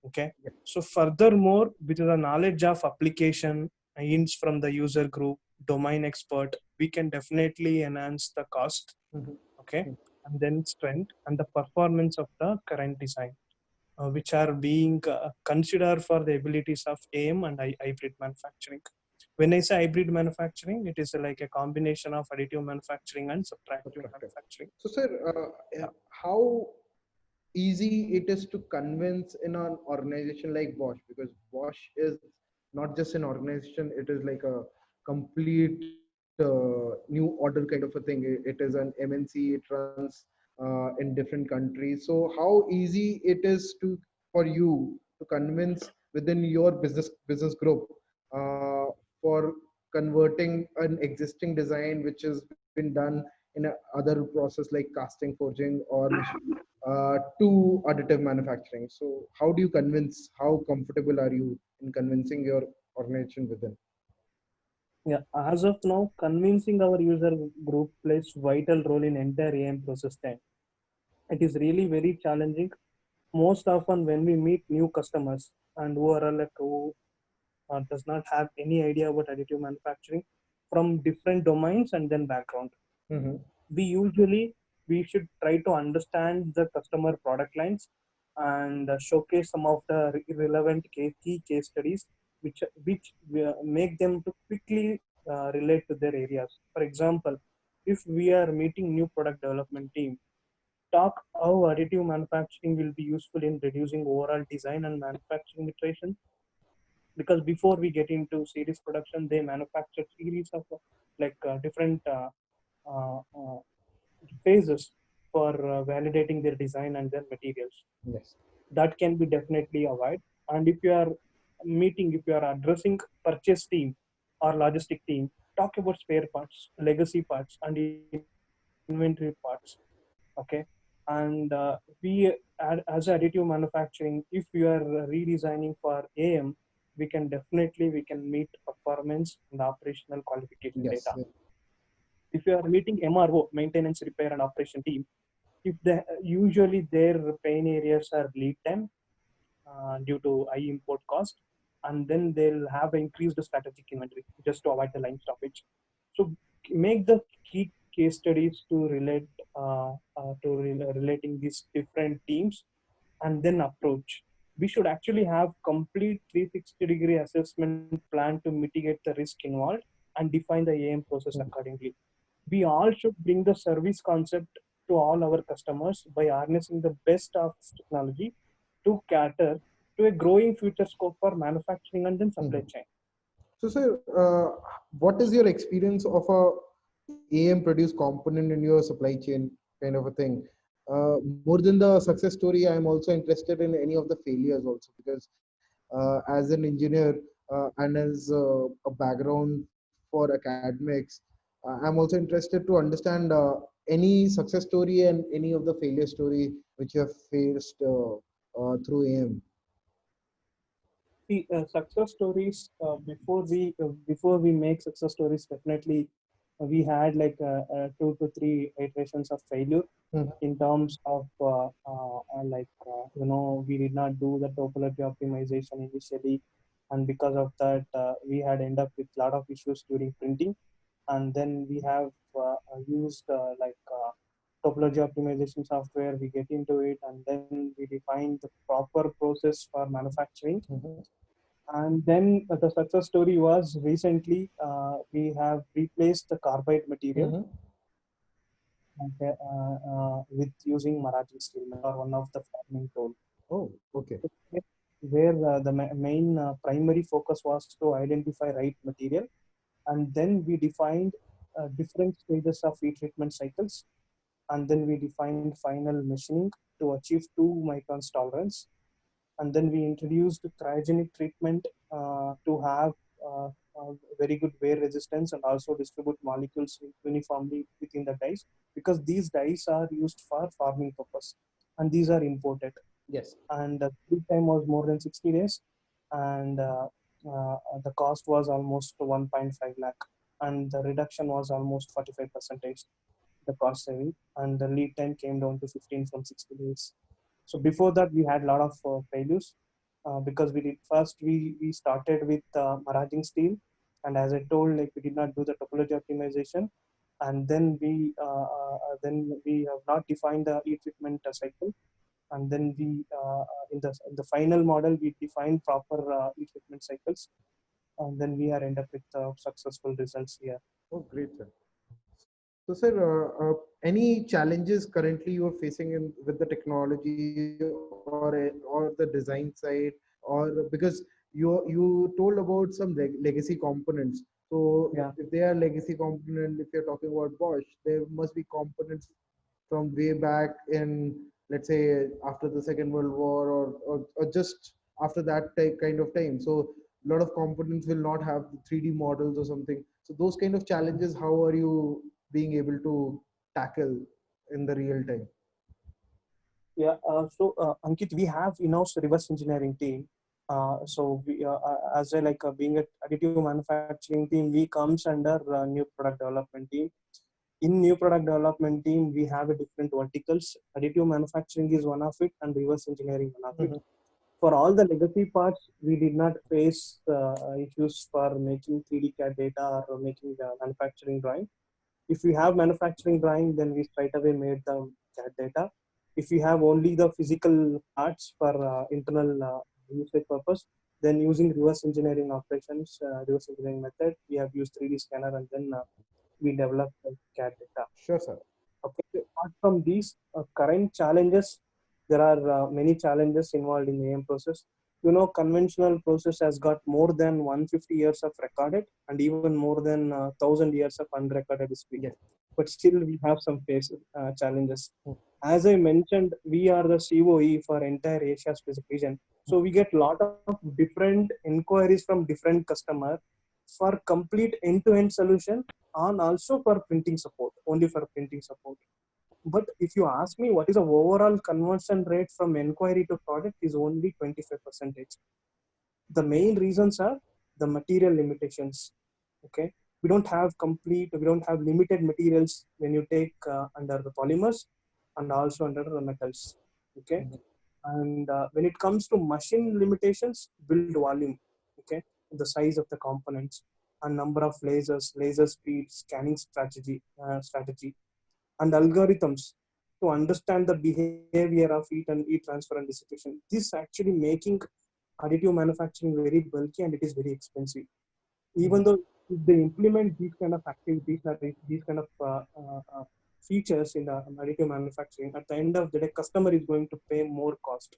Okay, so furthermore, with the knowledge of application, hints from the user group, domain expert, we can definitely enhance the cost. Mhm. Okay, and then strength and the performance of the current design, which are being considered for the abilities of AM and hybrid manufacturing. When I say hybrid manufacturing, it is like a combination of additive manufacturing and subtractive Subtractive. manufacturing. So, sir, how easy it is to convince in an organization like Bosch? Because Bosch is not just an organization; it is like a complete new order kind of a thing. It is an MNC. It runs in different countries. So, how easy it is to for you to convince within your business group uh, for converting an existing design which has been done in a other process like casting, forging, or to additive manufacturing. So, how do you convince? How comfortable are you in convincing your organization within? Yeah, as of now, convincing our user group plays vital role in entire AM process time. It is really very challenging. Most often, when we meet new customers and who are like who does not have any idea about additive manufacturing from different domains and then background, Mm-hmm. we should try to understand the customer product lines and showcase some of the relevant key case studies which make them to quickly relate to their areas. For example, if we are meeting new product development team, talk how additive manufacturing will be useful in reducing overall design and manufacturing iteration, because before we get into series production, they manufacture series of different uh, uh, phases for validating their design and their materials. Yes. That can be definitely avoided. And if you are addressing purchase team or logistic team, talk about spare parts, legacy parts, and inventory parts. Okay, and as additive manufacturing, if we are redesigning for AM, we can meet performance and operational qualification Yes. data. If you are meeting MRO, maintenance, repair, and operation team, if the usually their pain areas are lead time due to high import cost, and then they'll have increased strategic inventory just to avoid the line stoppage. So make the key case studies to relating these different teams, and then approach. We should actually have complete 360-degree assessment plan to mitigate the risk involved and define the AM process accordingly. We all should bring the service concept to all our customers by harnessing the best of technology to cater to a growing future scope for manufacturing and then supply Mhm. chain. So, sir, what is your experience of a AM produced component in your supply chain kind of a thing? More than the success story, I am also interested in any of the failures also, because as an engineer and as a background for academics, I'm also interested to understand any success story and any of the failure story which you have faced through AM. See, success stories before we make success stories, definitely we had like 2 to 3 iterations of failure Mhm. in terms of we did not do the topology optimization initially, and because of that we had end up with a lot of issues during printing. And then we have used topology optimization software. We get into it, and then we define the proper process for manufacturing. Mhm. And then the success story was recently we have replaced the carbide material Mhm. with using maraging steel, or one of the forming tool, Oh, okay. where the main primary focus was to identify right material. And then we defined different stages of heat treatment cycles, and then we defined final machining to achieve 2 microns tolerance. And then we introduced cryogenic treatment to have uh, very good wear resistance and also distribute molecules uniformly within the dies, because these dies are used for farming purpose and these are imported. Yes. And lead time was more than 60 days, and the cost was almost 1.5 lakh, and the reduction was almost 45 percentage, the cost saving, and the lead time came down to 15 from 60 days. So before that we had a lot of failures because we started with maraging steel, and as I told, like we did not do the topology optimization, and then we have not defined the heat treatment cycle. And then we in the final model we define proper treatment cycles, and then we are end up with successful results here. Oh, great, sir. So, sir, any challenges currently you are facing in with the technology or the design side, or because you told about some legacy components. So, Yeah. if they are legacy component, if you're talking about Bosch, there must be components from way back in, let's say, after the Second World War, or just after that kind of time. So, a lot of components will not have the 3D models or something. So, those kind of challenges, how are you being able to tackle in the real time? Yeah. Ankit, we have in-house reverse engineering team. As I being an additive manufacturing team, we comes under new product development team. In new product development team, we have a different verticals. Additive manufacturing is one of it, and reverse engineering one of it. Mhm. For all the legacy parts, we did not face issues for making 3D CAD data or making the manufacturing drawing. If we have manufacturing drawing, then we straight away made the CAD data. If we have only the physical parts for internal usage purpose, then using reverse engineering operations, reverse engineering method, we have used 3D scanner, and then we developed the CAD data. Sure, sir. Okay. Apart from these current challenges, there are many challenges involved in the AM process. Conventional process has got more than 150 years of recorded and even more than 1,000 years of unrecorded history. Yes. But still, we have some challenges. Mm. As I mentioned, we are the COE for entire Asia Pacific region. So we get lot of different inquiries from different customer for complete end-to-end solution, and also for printing support, only for printing support. But if you ask me what is the overall conversion rate from inquiry to product, is only 25%. The main reasons are the material limitations. Okay, we don't have limited materials when you take under the polymers and also under the metals. Okay, Mhm. and when it comes to machine limitations, build volume. Okay, the size of the components and number of lasers, laser speed, scanning strategy, and algorithms to understand the behavior of heat and heat transfer and dissipation. This actually making additive manufacturing very bulky, and it is very expensive. Even Mhm. though if they implement these kind of activities or these kind of features in the additive manufacturing, at the end of the day, customer is going to pay more cost.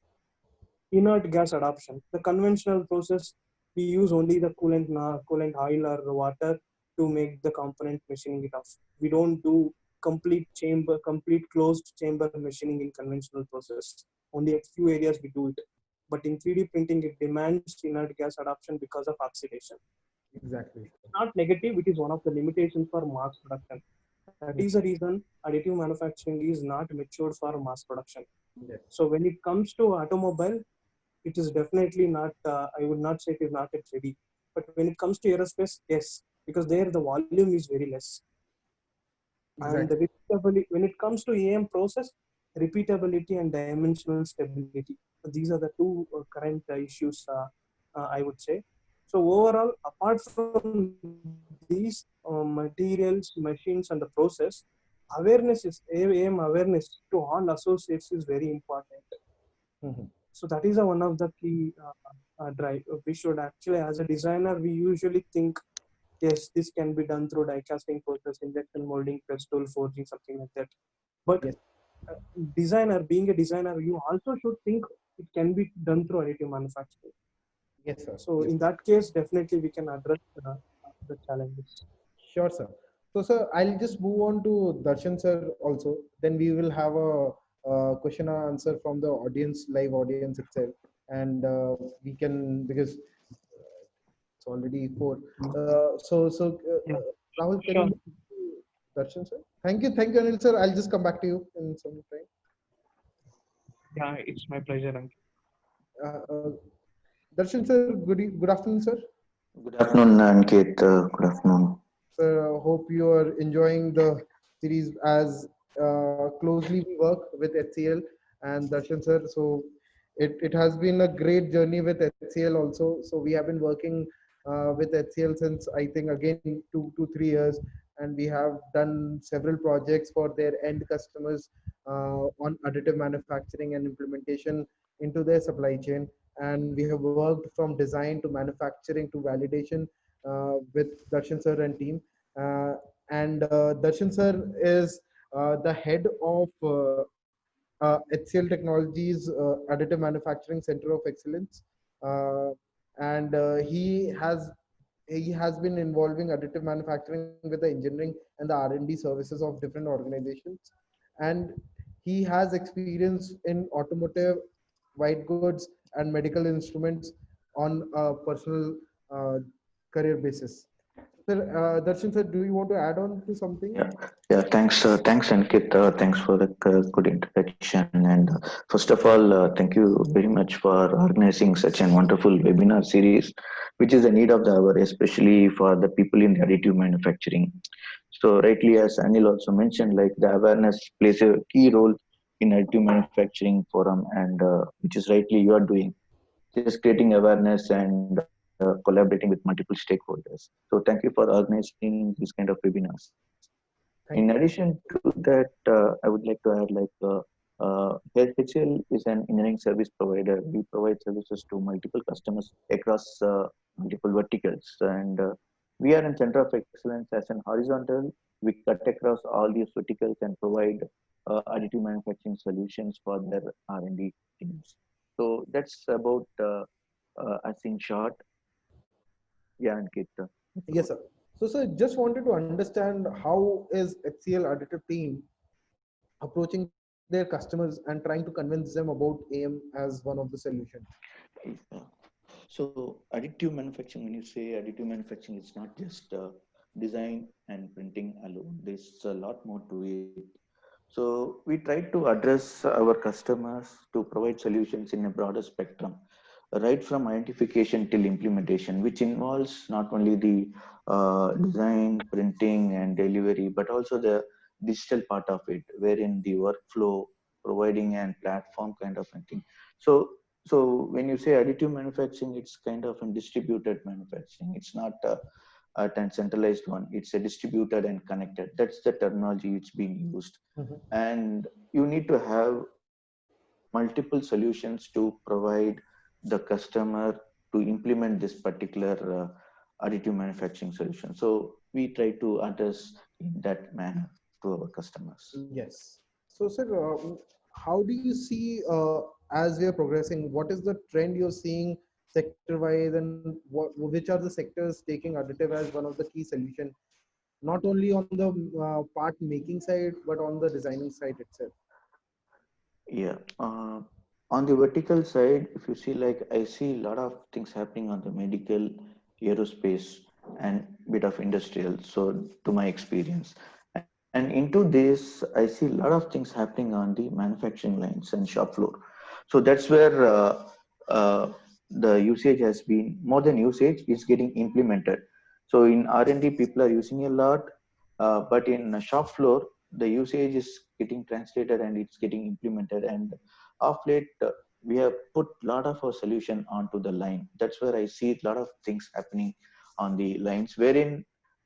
Inert gas adoption. The conventional process, we use only the coolant oil or water to make the component machining it off. We don't do complete closed chamber machining in conventional process. Only a few areas we do it. But in 3D printing, it demands inert gas adoption because of oxidation. Exactly. Not negative, it is one of the limitations for mass production. That is the reason additive manufacturing is not matured for mass production. Yes. So when it comes to automobile, it is definitely not, I would not say it is not yet ready. But when it comes to aerospace, yes, because there the volume is very less. And the repeatability, when it comes to AM process, repeatability and dimensional stability. These are the two current issues, I would say. So overall, apart from these materials, machines, and the process, awareness is AM awareness to all associates is very important. So that is one of the key drive. We should actually, as a designer, we usually think, yes, this can be done through die casting process, injection molding, press tool, forging, something like that. But designer, being a designer, you also should think it can be done through additive manufacturing. Yes, sir. So in that case, definitely we can address the challenges. Sure, sir. So, sir, I'll just move on to Darshan, sir, also. Then we will have a question and answer from the audience, live audience itself. And we can, because it's already 4. Rahul, can you move to Darshan, sir? Thank you, Anil, sir. I'll just come back to you in some time. Yeah, it's my pleasure, Ankit. Darshan, sir, good afternoon, sir. Good afternoon, Ankit. Good afternoon. Sir, hope you are enjoying the series as closely we work with HCL and Darshan, sir. So it has been a great journey with HCL also. So we have been working with HCL since, I think, again 2 to 3 years, and we have done several projects for their end customers on additive manufacturing and implementation into their supply chain. And we have worked from design to manufacturing to validation with Darshan sir and team. Darshan sir is the head of HCL Technologies Additive Manufacturing Center of Excellence, and he has been involving additive manufacturing with the engineering and the R&D services of different organizations, and he has experience in automotive, white goods, and medical instruments on a personal career basis. Sir, Darshan sir, do you want to add on to something? Yeah. Thanks, Ankit. Thanks for the good introduction. And first of all, thank you very much for organizing such a wonderful webinar series, which is a need of the hour, especially for the people in the additive manufacturing. So, rightly, as Anil also mentioned, like the awareness plays a key role in additive manufacturing forum, and which is rightly you are doing, just creating awareness and collaborating with multiple stakeholders. So thank you for organizing these kind of webinars. In addition to that, I would like to add HCL is an engineering service provider. We provide services to multiple customers across multiple verticals, and we are in center of excellence as an horizontal. We cut across all these verticals and provide additive manufacturing solutions for their R&D teams. So that's about us in short. Yeah, Ankit. Yes, sir. So, sir, just wanted to understand how is HCL additive team approaching their customers and trying to convince them about AM as one of the solutions? So, additive manufacturing, when you say additive manufacturing, it's not just design and printing alone. There's a lot more to it. So, we try to address our customers to provide solutions in a broader spectrum, right from identification till implementation, which involves not only the design, printing, and delivery, but also the digital part of it, wherein the workflow, providing and platform kind of thing. So when you say additive manufacturing, it's kind of a distributed manufacturing. It's not a centralized one. It's a distributed and connected. That's the terminology which being used. And you need to have multiple solutions to provide the customer to implement this particular additive manufacturing solution. So we try to address in that manner to our customers. Yes. So, sir, how do you see as we are progressing? What is the trend you're seeing sector-wise, and which are the sectors taking additive as one of the key solutions, not only on the part making side, but on the designing side itself? Yeah. On the vertical side, if you see, like I see a lot of things happening on the medical, aerospace, and bit of industrial. So to my experience, and into this, I see a lot of things happening on the manufacturing lines and shop floor. So that's where the usage has been more than usage is getting implemented. So in R&D, people are using a lot. but in a shop floor, the usage is getting translated and it's getting implemented. And of late, we have put a lot of our solution onto the line. That's where I see a lot of things happening on the lines, wherein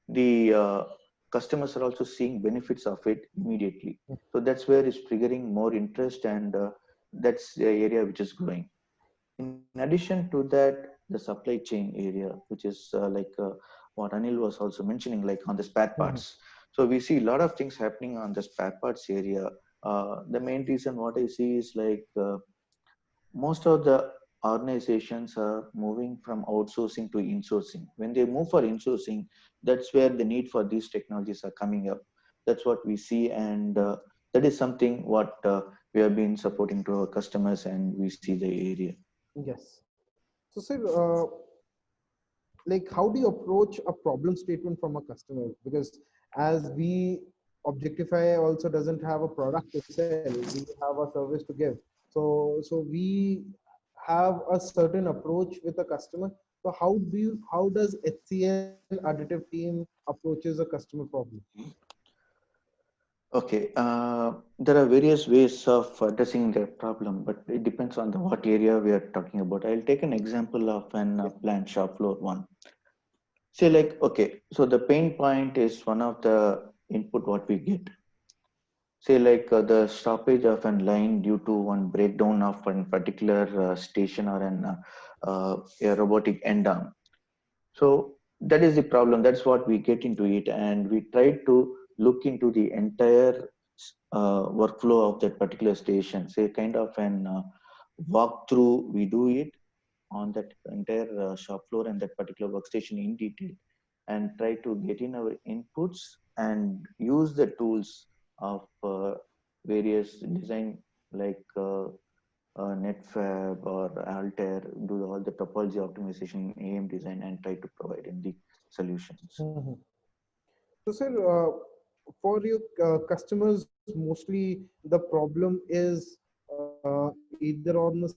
the customers are also seeing benefits of it immediately. So that's where it's triggering more interest, and that's the area which is growing. In addition to that, the supply chain area, which is what Anil was also mentioning, like on the spare parts. So we see a lot of things happening on the spare parts area. The main reason what I see is most of the organizations are moving from outsourcing to insourcing. When they move for insourcing, that's where the need for these technologies are coming up. That's what we see, and that is something what we have been supporting to our customers, and we see the area. Yes. So, sir, like how do you approach a problem statement from a customer? Because as we Objectify also doesn't have a product to sell, we have a service to give. So we have a certain approach with a customer. So how does HCL additive team approaches a customer problem? Okay, there are various ways of addressing the problem, but it depends on what area we are talking about. I'll take an example of an plant shop floor one. Say okay, so the pain point is one of the input what we get. Say the stoppage of a line due to one breakdown of one particular station or a robotic end arm. So that is the problem. That's what we get into it, and we try to look into the entire workflow of that particular station. Say kind of an walkthrough. We do it on that entire shop floor and that particular workstation in detail, and try to get in our inputs and use the tools of various design like NetFab or Altair, do all the topology optimization, AM design, and try to provide in the solutions. So, sir, for your customers, mostly the problem is either on the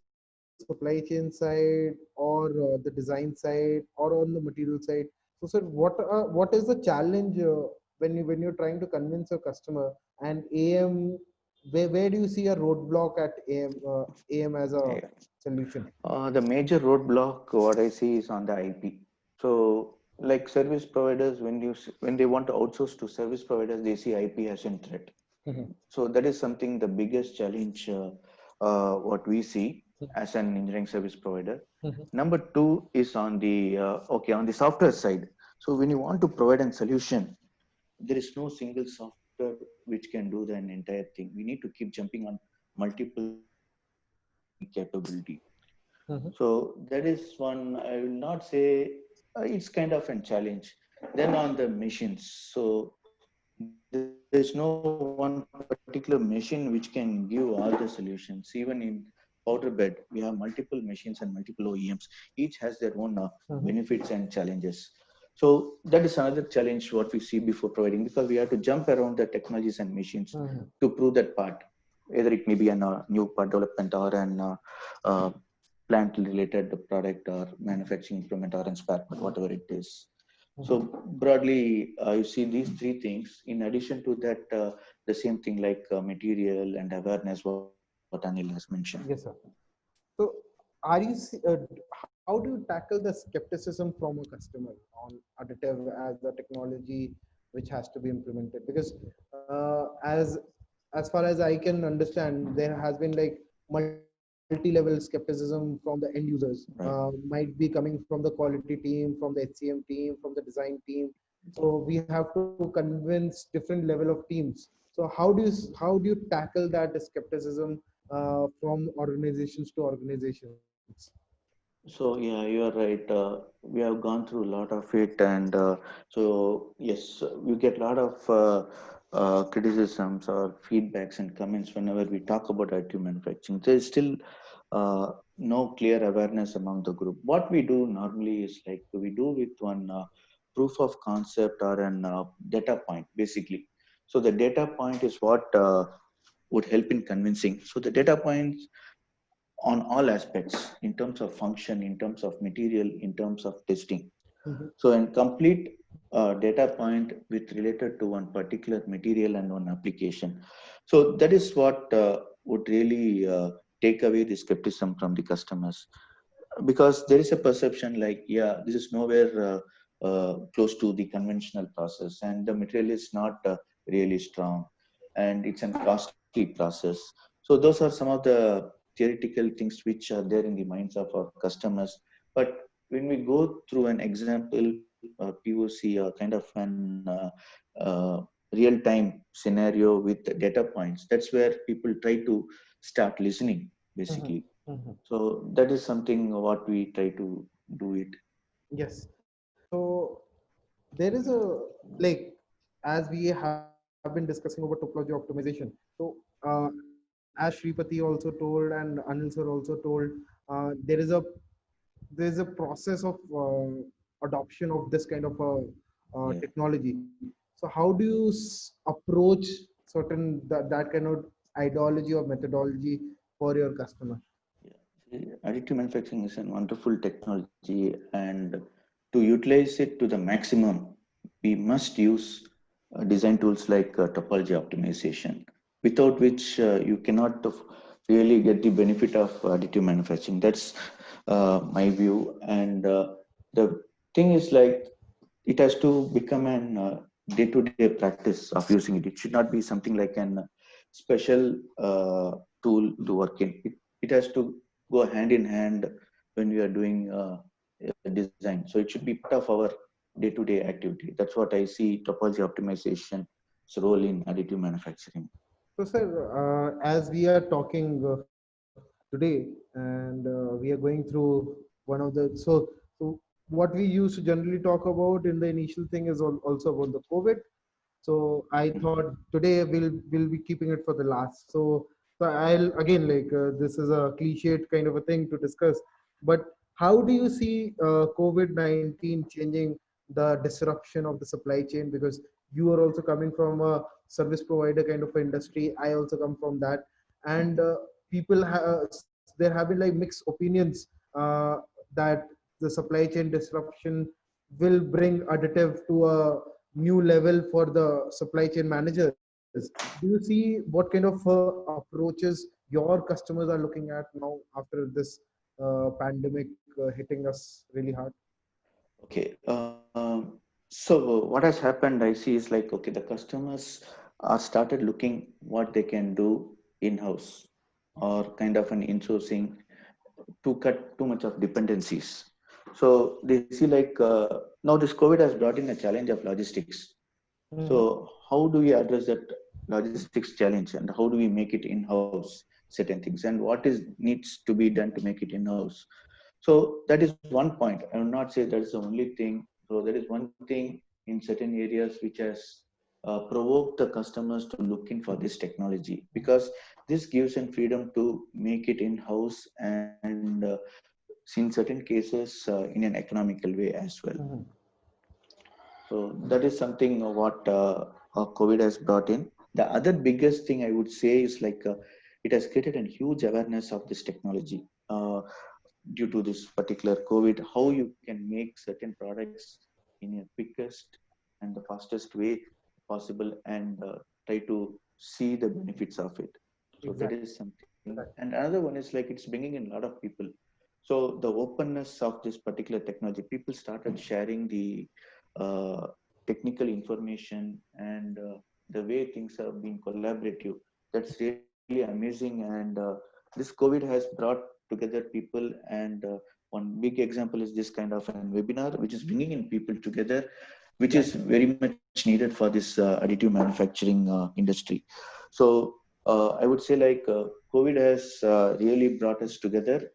supply chain side or the design side or on the material side. So, sir, what is the challenge when you're trying to convince a customer, and AM? Where do you see a roadblock at AM as a solution? The major roadblock what I see is on the IP. So like service providers, when they want to outsource to service providers, they see IP as a threat. So that is something the biggest challenge what we see as an engineering service provider. Number two is on the on the software side. So when you want to provide a solution, there is no single software which can do the entire thing. We need to keep jumping on multiple capability. So that is one, I will not say it's kind of a challenge. Then on the machines, so there's no one particular machine which can give all the solutions. Even in powder bed, we have multiple machines and multiple OEMs. Each has their own benefits and challenges. So that is another challenge what we see before providing, because we have to jump around the technologies and machines to prove that part. Either it may be a new part development or an plant related product or manufacturing implement or spare part, whatever it is. So broadly, you see these three things. In addition to that, the same thing like material and awareness, what Anil has mentioned. Yes, sir. So, how do you tackle the skepticism from a customer on additive as a technology which has to be implemented? Because as far as I can understand, there has been like multi-level skepticism from the end users. Might be coming from the quality team, from the HCM team, from the design team. So we have to convince different level of teams. So how do you tackle that skepticism from organizations to organizations? So yeah, you are right. We have gone through a lot of it, and so yes, we get a lot of criticisms or feedbacks and comments whenever we talk about additive manufacturing. There is still no clear awareness among the group. What we do normally is we do with one proof of concept or an data point, basically. So the data point is what would help in convincing. So the data points on all aspects, in terms of function, in terms of material, in terms of testing. Mhm. So, and complete data point with related to one particular material and one application. So that is what would really take away the skepticism from the customers, because there is a perception like, yeah, this is nowhere close to the conventional process, and the material is not really strong, and it's a costly process. So those are some of the theoretical things which are there in the minds of our customers. But when we go through an example POC, or kind of an real-time scenario with data points, that's where people try to start listening, Mhm. basically. Mhm. So that is something what we try to do it. Yes. So there is a, like, as we have been discussing about topology optimization. So as Shripati also told and Anil sir also told, there is a process of adoption of this kind of Yeah. technology. So how do you approach certain that kind of ideology or methodology for your customer? Yeah. See, additive manufacturing is a wonderful technology, and to utilize it to the maximum, we must use design tools like topology optimization, without which you cannot really get the benefit of additive manufacturing. That's my view. And the thing is like, it has to become an day-to-day practice of using it. It should not be something like an special tool to work in. It has to go hand in hand when we are doing design. So it should be part of our day-to-day activity. That's what I see topology optimization's role in additive manufacturing. So, sir, as we are talking today, and we are going through one of the, so what we used to generally talk about in the initial thing is also about the COVID. So I thought today we'll be keeping it for the last. So I'll again, like, this is a cliched kind of a thing to discuss, but how do you see COVID-19 changing the disruption of the supply chain? Because you are also coming from a service provider kind of industry. I also come from that, and there have been like mixed opinions that the supply chain disruption will bring additive to a new level for the supply chain managers. Do you see what kind of approaches your customers are looking at now after this pandemic hitting us really hard? Okay. So what has happened, I see, is like, okay, the customers are started looking what they can do in-house, or kind of an insourcing, to cut too much of dependencies. So they see like, now this COVID has brought in a challenge of logistics. Mhm. So how do we address that logistics challenge, and how do we make it in-house certain things, and what is needs to be done to make it in-house? So that is one point. I will not say that is the only thing. So there is one thing in certain areas which has provoked the customers to look in for this technology, because this gives them freedom to make it in-house, and in certain cases in an economical way as well. Mhm. So that is something what COVID has brought in. The other biggest thing I would say is like, it has created a huge awareness of this technology. Due to this particular COVID, how you can make certain products in a quickest and the fastest way possible, and try to see the benefits of it. So that Exactly. is something. And another one is like, it's bringing in a lot of people. So the openness of this particular technology, people started sharing the uh, technical information, and the way things are being collaborative. That's really amazing. And this COVID has brought together people, and one big example is this kind of an webinar, which is bringing in people together, which is Exactly. very much needed for this additive manufacturing industry. So I would say like, COVID has really brought us together,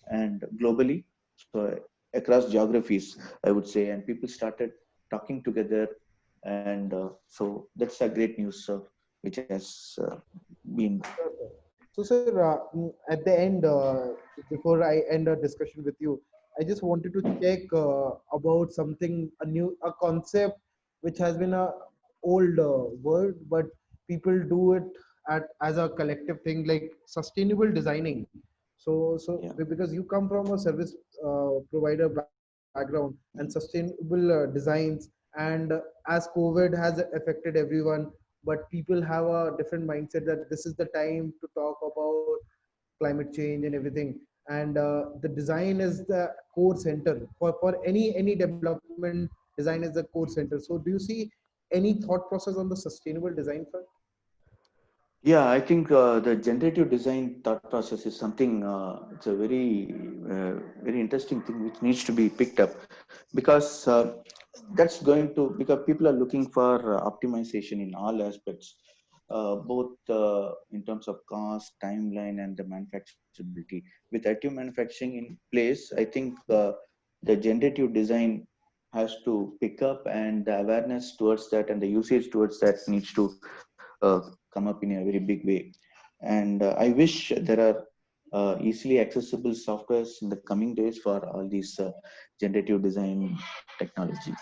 and globally, so across geographies, I would say, and people started talking together, and so that's a great news which has been. Sure, sir. So, sir, at the end, before I end our discussion with you, I just wanted to check about something, a concept which has been a old word, but people do it as a collective thing, like sustainable designing. So Yeah. because you come from a service provider background, background and sustainable designs. And as COVID has affected everyone, but people have a different mindset that this is the time to talk about climate change and everything. And the design is the core center for any development. Design is the core center. So do you see any thought process on the sustainable design front? Yeah, I think the generative design thought process is something. It's a very interesting thing which needs to be picked up, because that's going to, because people are looking for optimization in all aspects, both in terms of cost, timeline, and the manufacturability. With additive manufacturing in place, I think the generative design has to pick up, and the awareness towards that and the usage towards that needs to uh, come up in a very big way. And I wish there are easily accessible softwares in the coming days for all these generative design technology.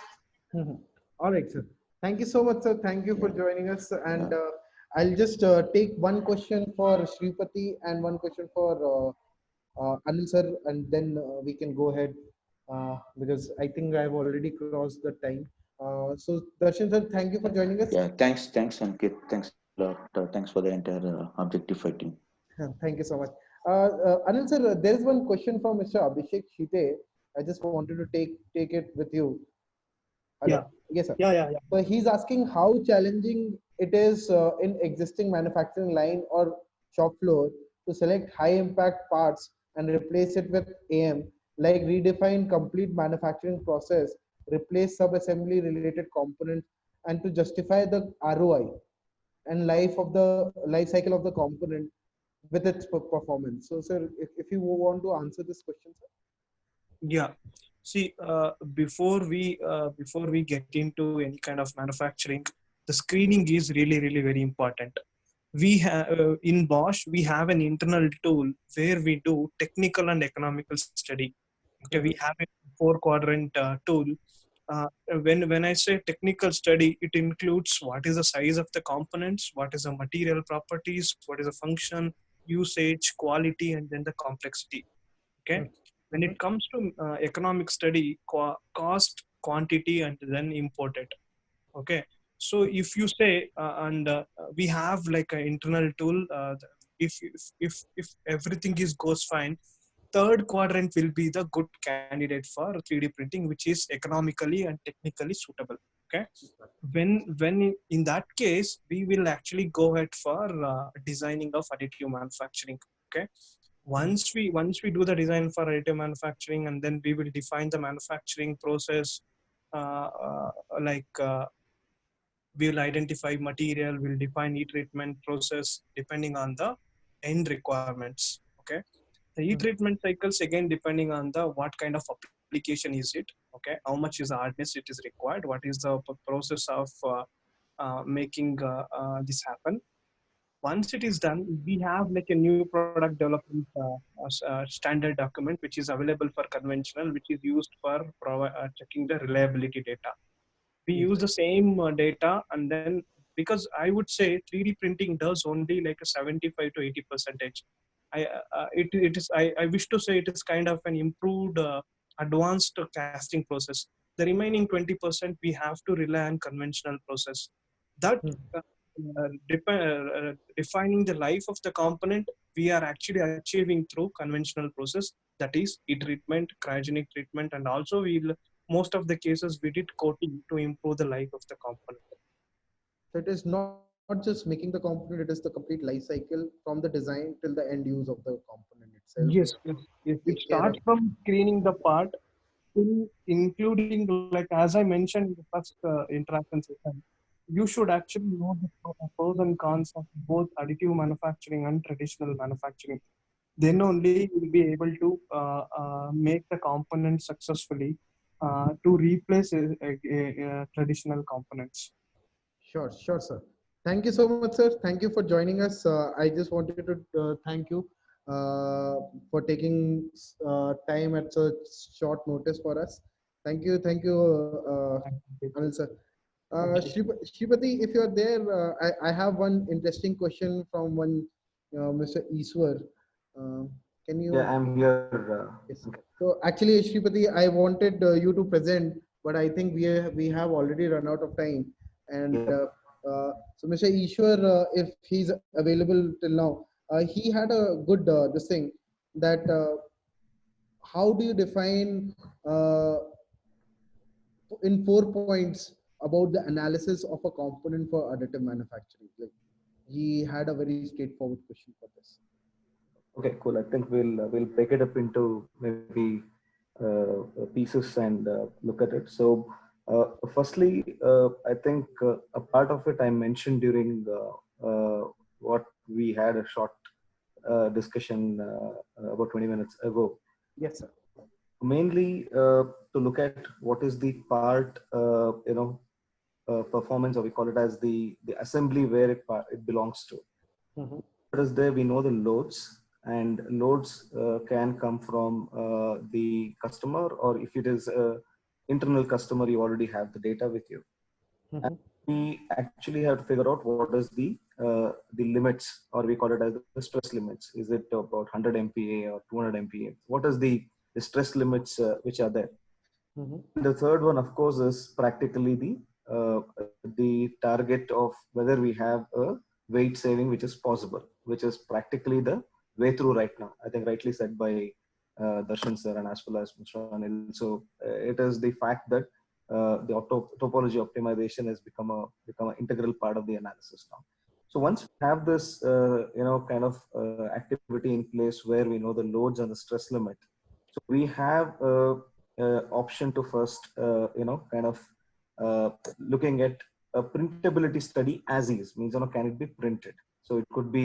Mhm. All right, sir. Thank you so much, sir. Thank you for Yeah, joining us. And yeah, I'll just take one question for Shripati and one question for Anil sir, and then we can go ahead because I think I've already crossed the time. So, Darshan sir, thank you for joining us. yeah. Thanks, Ankit. Thanks a lot. Thanks for the entire objective fighting. Thank you so much. Anil sir, there is one question from Mr. Abhishek Shite. I just wanted to take it with you. Yeah, Hello. Yes, sir. yeah. So he's asking how challenging it is in existing manufacturing line or shop floor to select high impact parts and replace it with AM, like redefine complete manufacturing process, replace sub-assembly related components, and to justify the ROI and life cycle of the component with its performance. So, sir, if you want to answer this question, sir. Yeah. See, before we get into any kind of manufacturing, the screening is really very important. We have in Bosch we have an internal tool where we do technical and economical study. Okay, we have a four quadrant tool. When I say technical study, it includes what is the size of the components, what is the material properties, what is the function, usage, quality, and then the complexity. Okay, when Mhm. it comes to economic study, cost, quantity, and then imported. Okay, so if you say and we have like an internal tool, if everything is goes fine, third quadrant will be the good candidate for 3D printing, which is economically and technically suitable. Okay, when in that case we will actually go ahead for designing of additive manufacturing. Okay, once we do the design for additive manufacturing, and then we will define the manufacturing process, uh, uh, like we will identify material, we'll define heat treatment process depending on the end requirements. Okay, the heat treatment cycles again depending on the what kind of application is it. Okay, how much is the hardness it is required, what is the process of making this happen. Once it is done, we have like a new product development standard document which is available for conventional, which is used for checking the reliability data. We use the same data, and then because I would say 3D printing does only like a 75 to 80 percentage. It is I wish to say it is kind of an improved advanced casting process. The remaining 20% we have to rely on conventional process. That defining the life of the component, we are actually achieving through conventional process, that is heat treatment, cryogenic treatment, and also we'll most of the cases we did coating to improve the life of the component. So it is not just making the component, it is the complete life cycle from the design till the end use of the component itself. We Yes, have yes, to yes. take It care of. starts from screening the part till including, like as I mentioned in the first interaction session, you should actually know the pros and cons of both additive manufacturing and traditional manufacturing. Then only you'll be able to make the component successfully to replace traditional components. Sure, sure, sir. Thank you so much, sir. Thank you for joining us. I just wanted to thank you for taking time at such short notice for us. Thank you, Anil sir. Shripati, if you're there, I have one interesting question from one Mr. Iswar. Uh, Can you? Yeah, I'm here. Yes. So actually, Shripati, I wanted you to present, but I think we have already run out of time. And Yeah. so, Mr. Ishwar, if he's available till now, he had a good this thing that how do you define in 4 points about the analysis of a component for additive manufacturing? Like he had a very straightforward question for this. Okay, cool. I think we'll break it up into maybe pieces and look at it. So, firstly, I think a part of it I mentioned during what we had a short discussion about 20 minutes ago. Yes, sir. Mainly to look at what is the part, performance, or we call it as the assembly where it belongs to. Mhm. What is there? We know the loads, and loads can come from the customer, or if it is a internal customer, you already have the data with you. And Mhm. we actually have to figure out what is the limits, or we call it as the stress limits. Is it about 100 MPa or 200 MPa? What is the stress limits which are there? Mhm. The third one, of course, is practically the target of whether we have a weight saving which is possible, which is practically the way through right now. I think rightly said by Darshan sir and as well as Mr. Anil. So it is the fact that the topology optimization has become an integral part of the analysis now. So once we have this, kind of activity in place where we know the loads and the stress limit, so we have option to first, kind of looking at a printability study as is, means, can it be printed? So it could be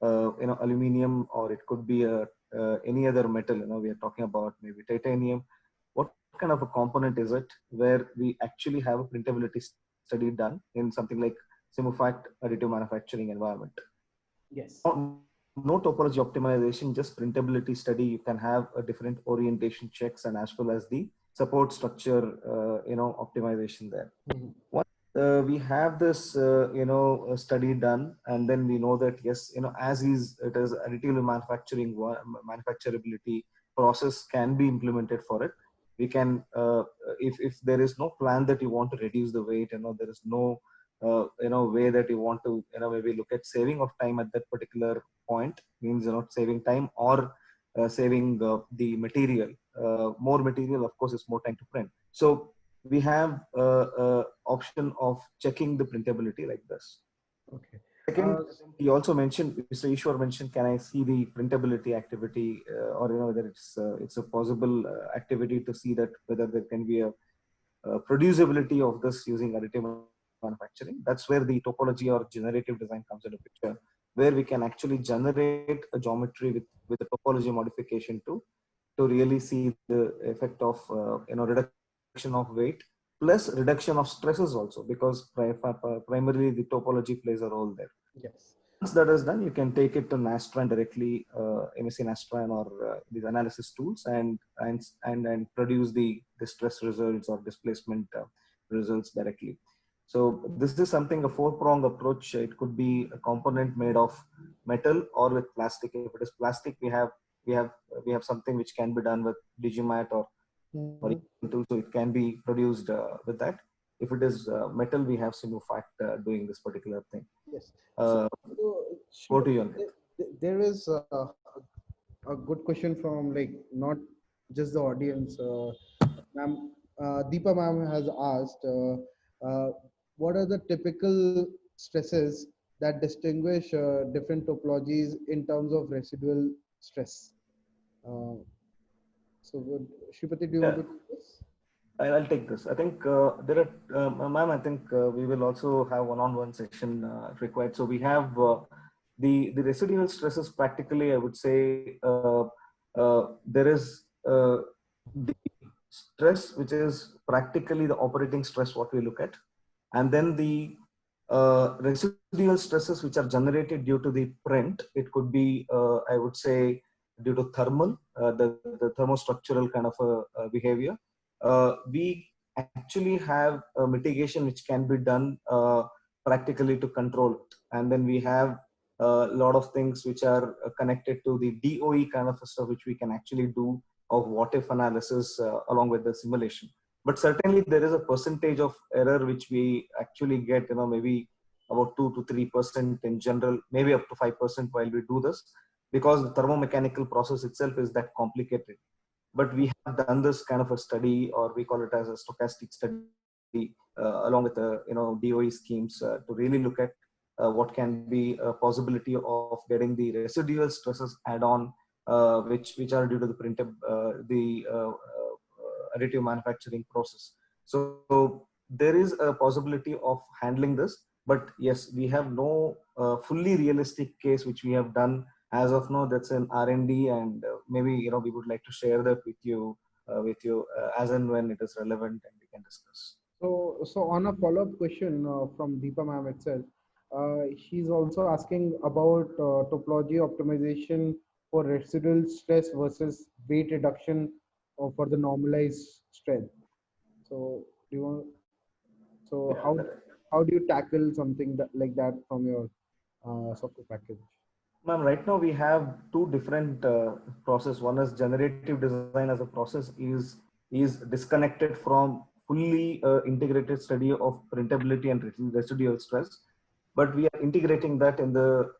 aluminum, or it could be any other metal. We are talking about maybe titanium. What kind of a component is it where we actually have a printability study done in something like Simufact additive manufacturing environment? Yes. No topology optimization, just printability study. You can have a different orientation checks and as well as the support structure, optimization there. Mhm. Once we have this, study done, and then we know that yes, as is, it is additive manufacturing manufacturability process can be implemented for it. We can, if there is no plan that you want to reduce the weight, there is no way that you want to maybe look at saving of time at that particular point, means saving time or saving the material. More material, of course, is more time to print. So we have option of checking the printability like this. Okay. Second, he also mentioned, Mr. Ishwar mentioned, can I see the printability activity, or whether it's a possible activity to see that whether there can be a producibility of this using additive manufacturing. That's where the topology or generative design comes into picture, where we can actually generate a geometry with a topology modification to really see the effect of reduction of weight plus reduction of stresses also, because primarily the topology plays a role there. Yes. Once that is done, you can take it to Nastran directly, MSc Nastran or these analysis tools, and produce the stress results or displacement results directly. So this is something, a four-pronged approach. It could be a component made of metal or with plastic. If it is plastic, we have something which can be done with Digimat or Mhm. tool, so it can be produced with that. If it is metal, we have Simufact doing this particular thing. Yes. Uh, So, Over to you, Ankit. there is a good question from like not just the audience. Ma'am, Deepa ma'am has asked, what are the typical stresses that distinguish different topologies in terms of residual stress? Uh, Shripati, do you want Yeah, to take this? I'll take this. I think there are, ma'am, I think we will also have one-on-one session if required. So we have the residual stresses. Practically, I would say there is the stress, which is practically the operating stress, what we look at, and then the residual stresses which are generated due to the print. It could be, I would say, due to thermal, the thermostructural kind of a behavior. We actually have a mitigation which can be done practically to control it. And then we have a lot of things which are connected to the DOE kind of stuff, which we can actually do of what if analysis along with the simulation. But certainly there is a percentage of error which we actually get, maybe about 2 to 3% in general, maybe up to 5% while we do this, because the thermomechanical process itself is that complicated. But we have done this kind of a study, or we call it as a stochastic study, along with the DOE schemes to really look at what can be a possibility of getting the residual stresses add-on, which are due to the additive manufacturing process. So there is a possibility of handling this, but yes, we have no fully realistic case which we have done as of now. That's an R&D, and maybe we would like to share that with you as and when it is relevant and we can discuss. So on a follow-up question from Deepa ma'am itself, she's also asking about topology optimization for residual stress versus weight reduction for the normalized strength. So do you want? So how do you tackle something like that from your software package? Ma'am, right now we have two different process. One is generative design as a process is disconnected from fully integrated study of printability and residual stress, but we are integrating that in the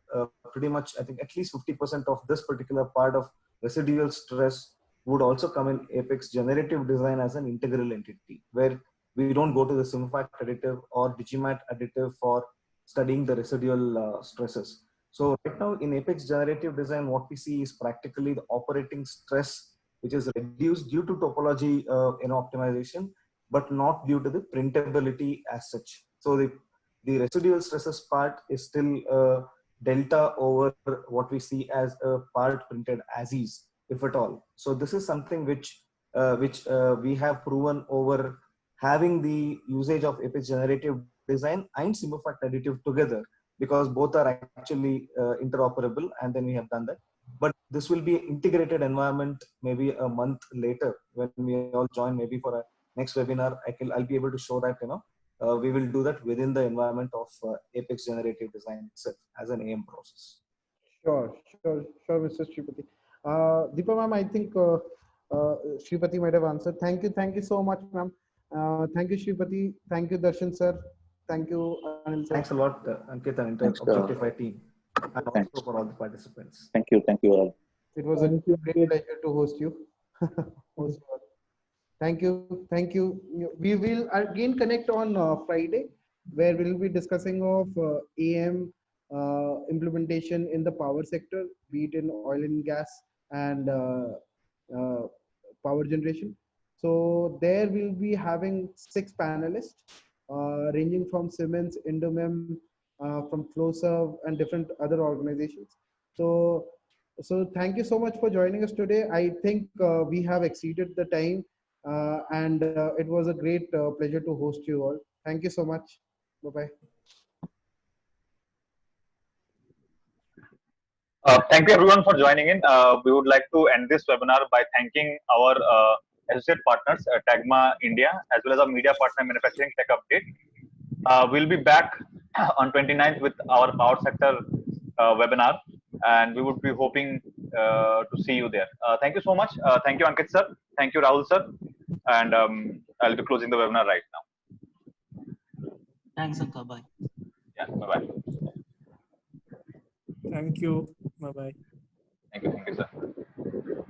pretty much, I think at least 50% of this particular part of residual stress would also come in Apex generative design as an integral entity, where we don't go to the SimFact additive or Digimat additive for studying the residual stresses. So right now in Apex generative design, what we see is practically the operating stress, which is reduced due to topology optimization, but not due to the printability as such. So the residual stresses part is still delta over what we see as a part printed as is, if at all. So this is something which we have proven over having the usage of Apex generative design and SimFact additive together, because both are actually interoperable, and then we have done that. But this will be an integrated environment maybe a month later when we all join, maybe for a next webinar. I'll be able to show that we will do that within the environment of Apex generative design itself as an AM process. Sure, Mr. Sripati. Deepa ma'am, I think Sripati might have answered. Thank you so much, ma'am. Thank you, Sripati. Thank you, Darshan sir. Thank you, Anil sir. Thanks a lot, Ankit and Objectify team, and also for all the participants. Thank you all. It was a great pleasure to host you. Thank you. We will again connect on Friday, where we'll be discussing of AM implementation in the power sector, be it in oil and gas and power generation. So there we'll be having 6 panelists ranging from Siemens, Indomem, from Flowserve and different other organizations. So thank you so much for joining us today. I think we have exceeded the time, and it was a great pleasure to host you all. Thank you so much. Bye-bye. Thank you everyone for joining in. We would like to end this webinar by thanking our associate partners, Tagma India, as well as our media partner, Manufacturing Tech Update. We'll be back on 29th with our power sector webinar, and we would be hoping to see you there. Thank you so much. Thank you, Ankit sir. Thank you, Rahul sir. And I'll be closing the webinar right now. Thanks, Anka. Bye. Yeah, bye-bye. Thank you. Bye-bye. Thank you, sir.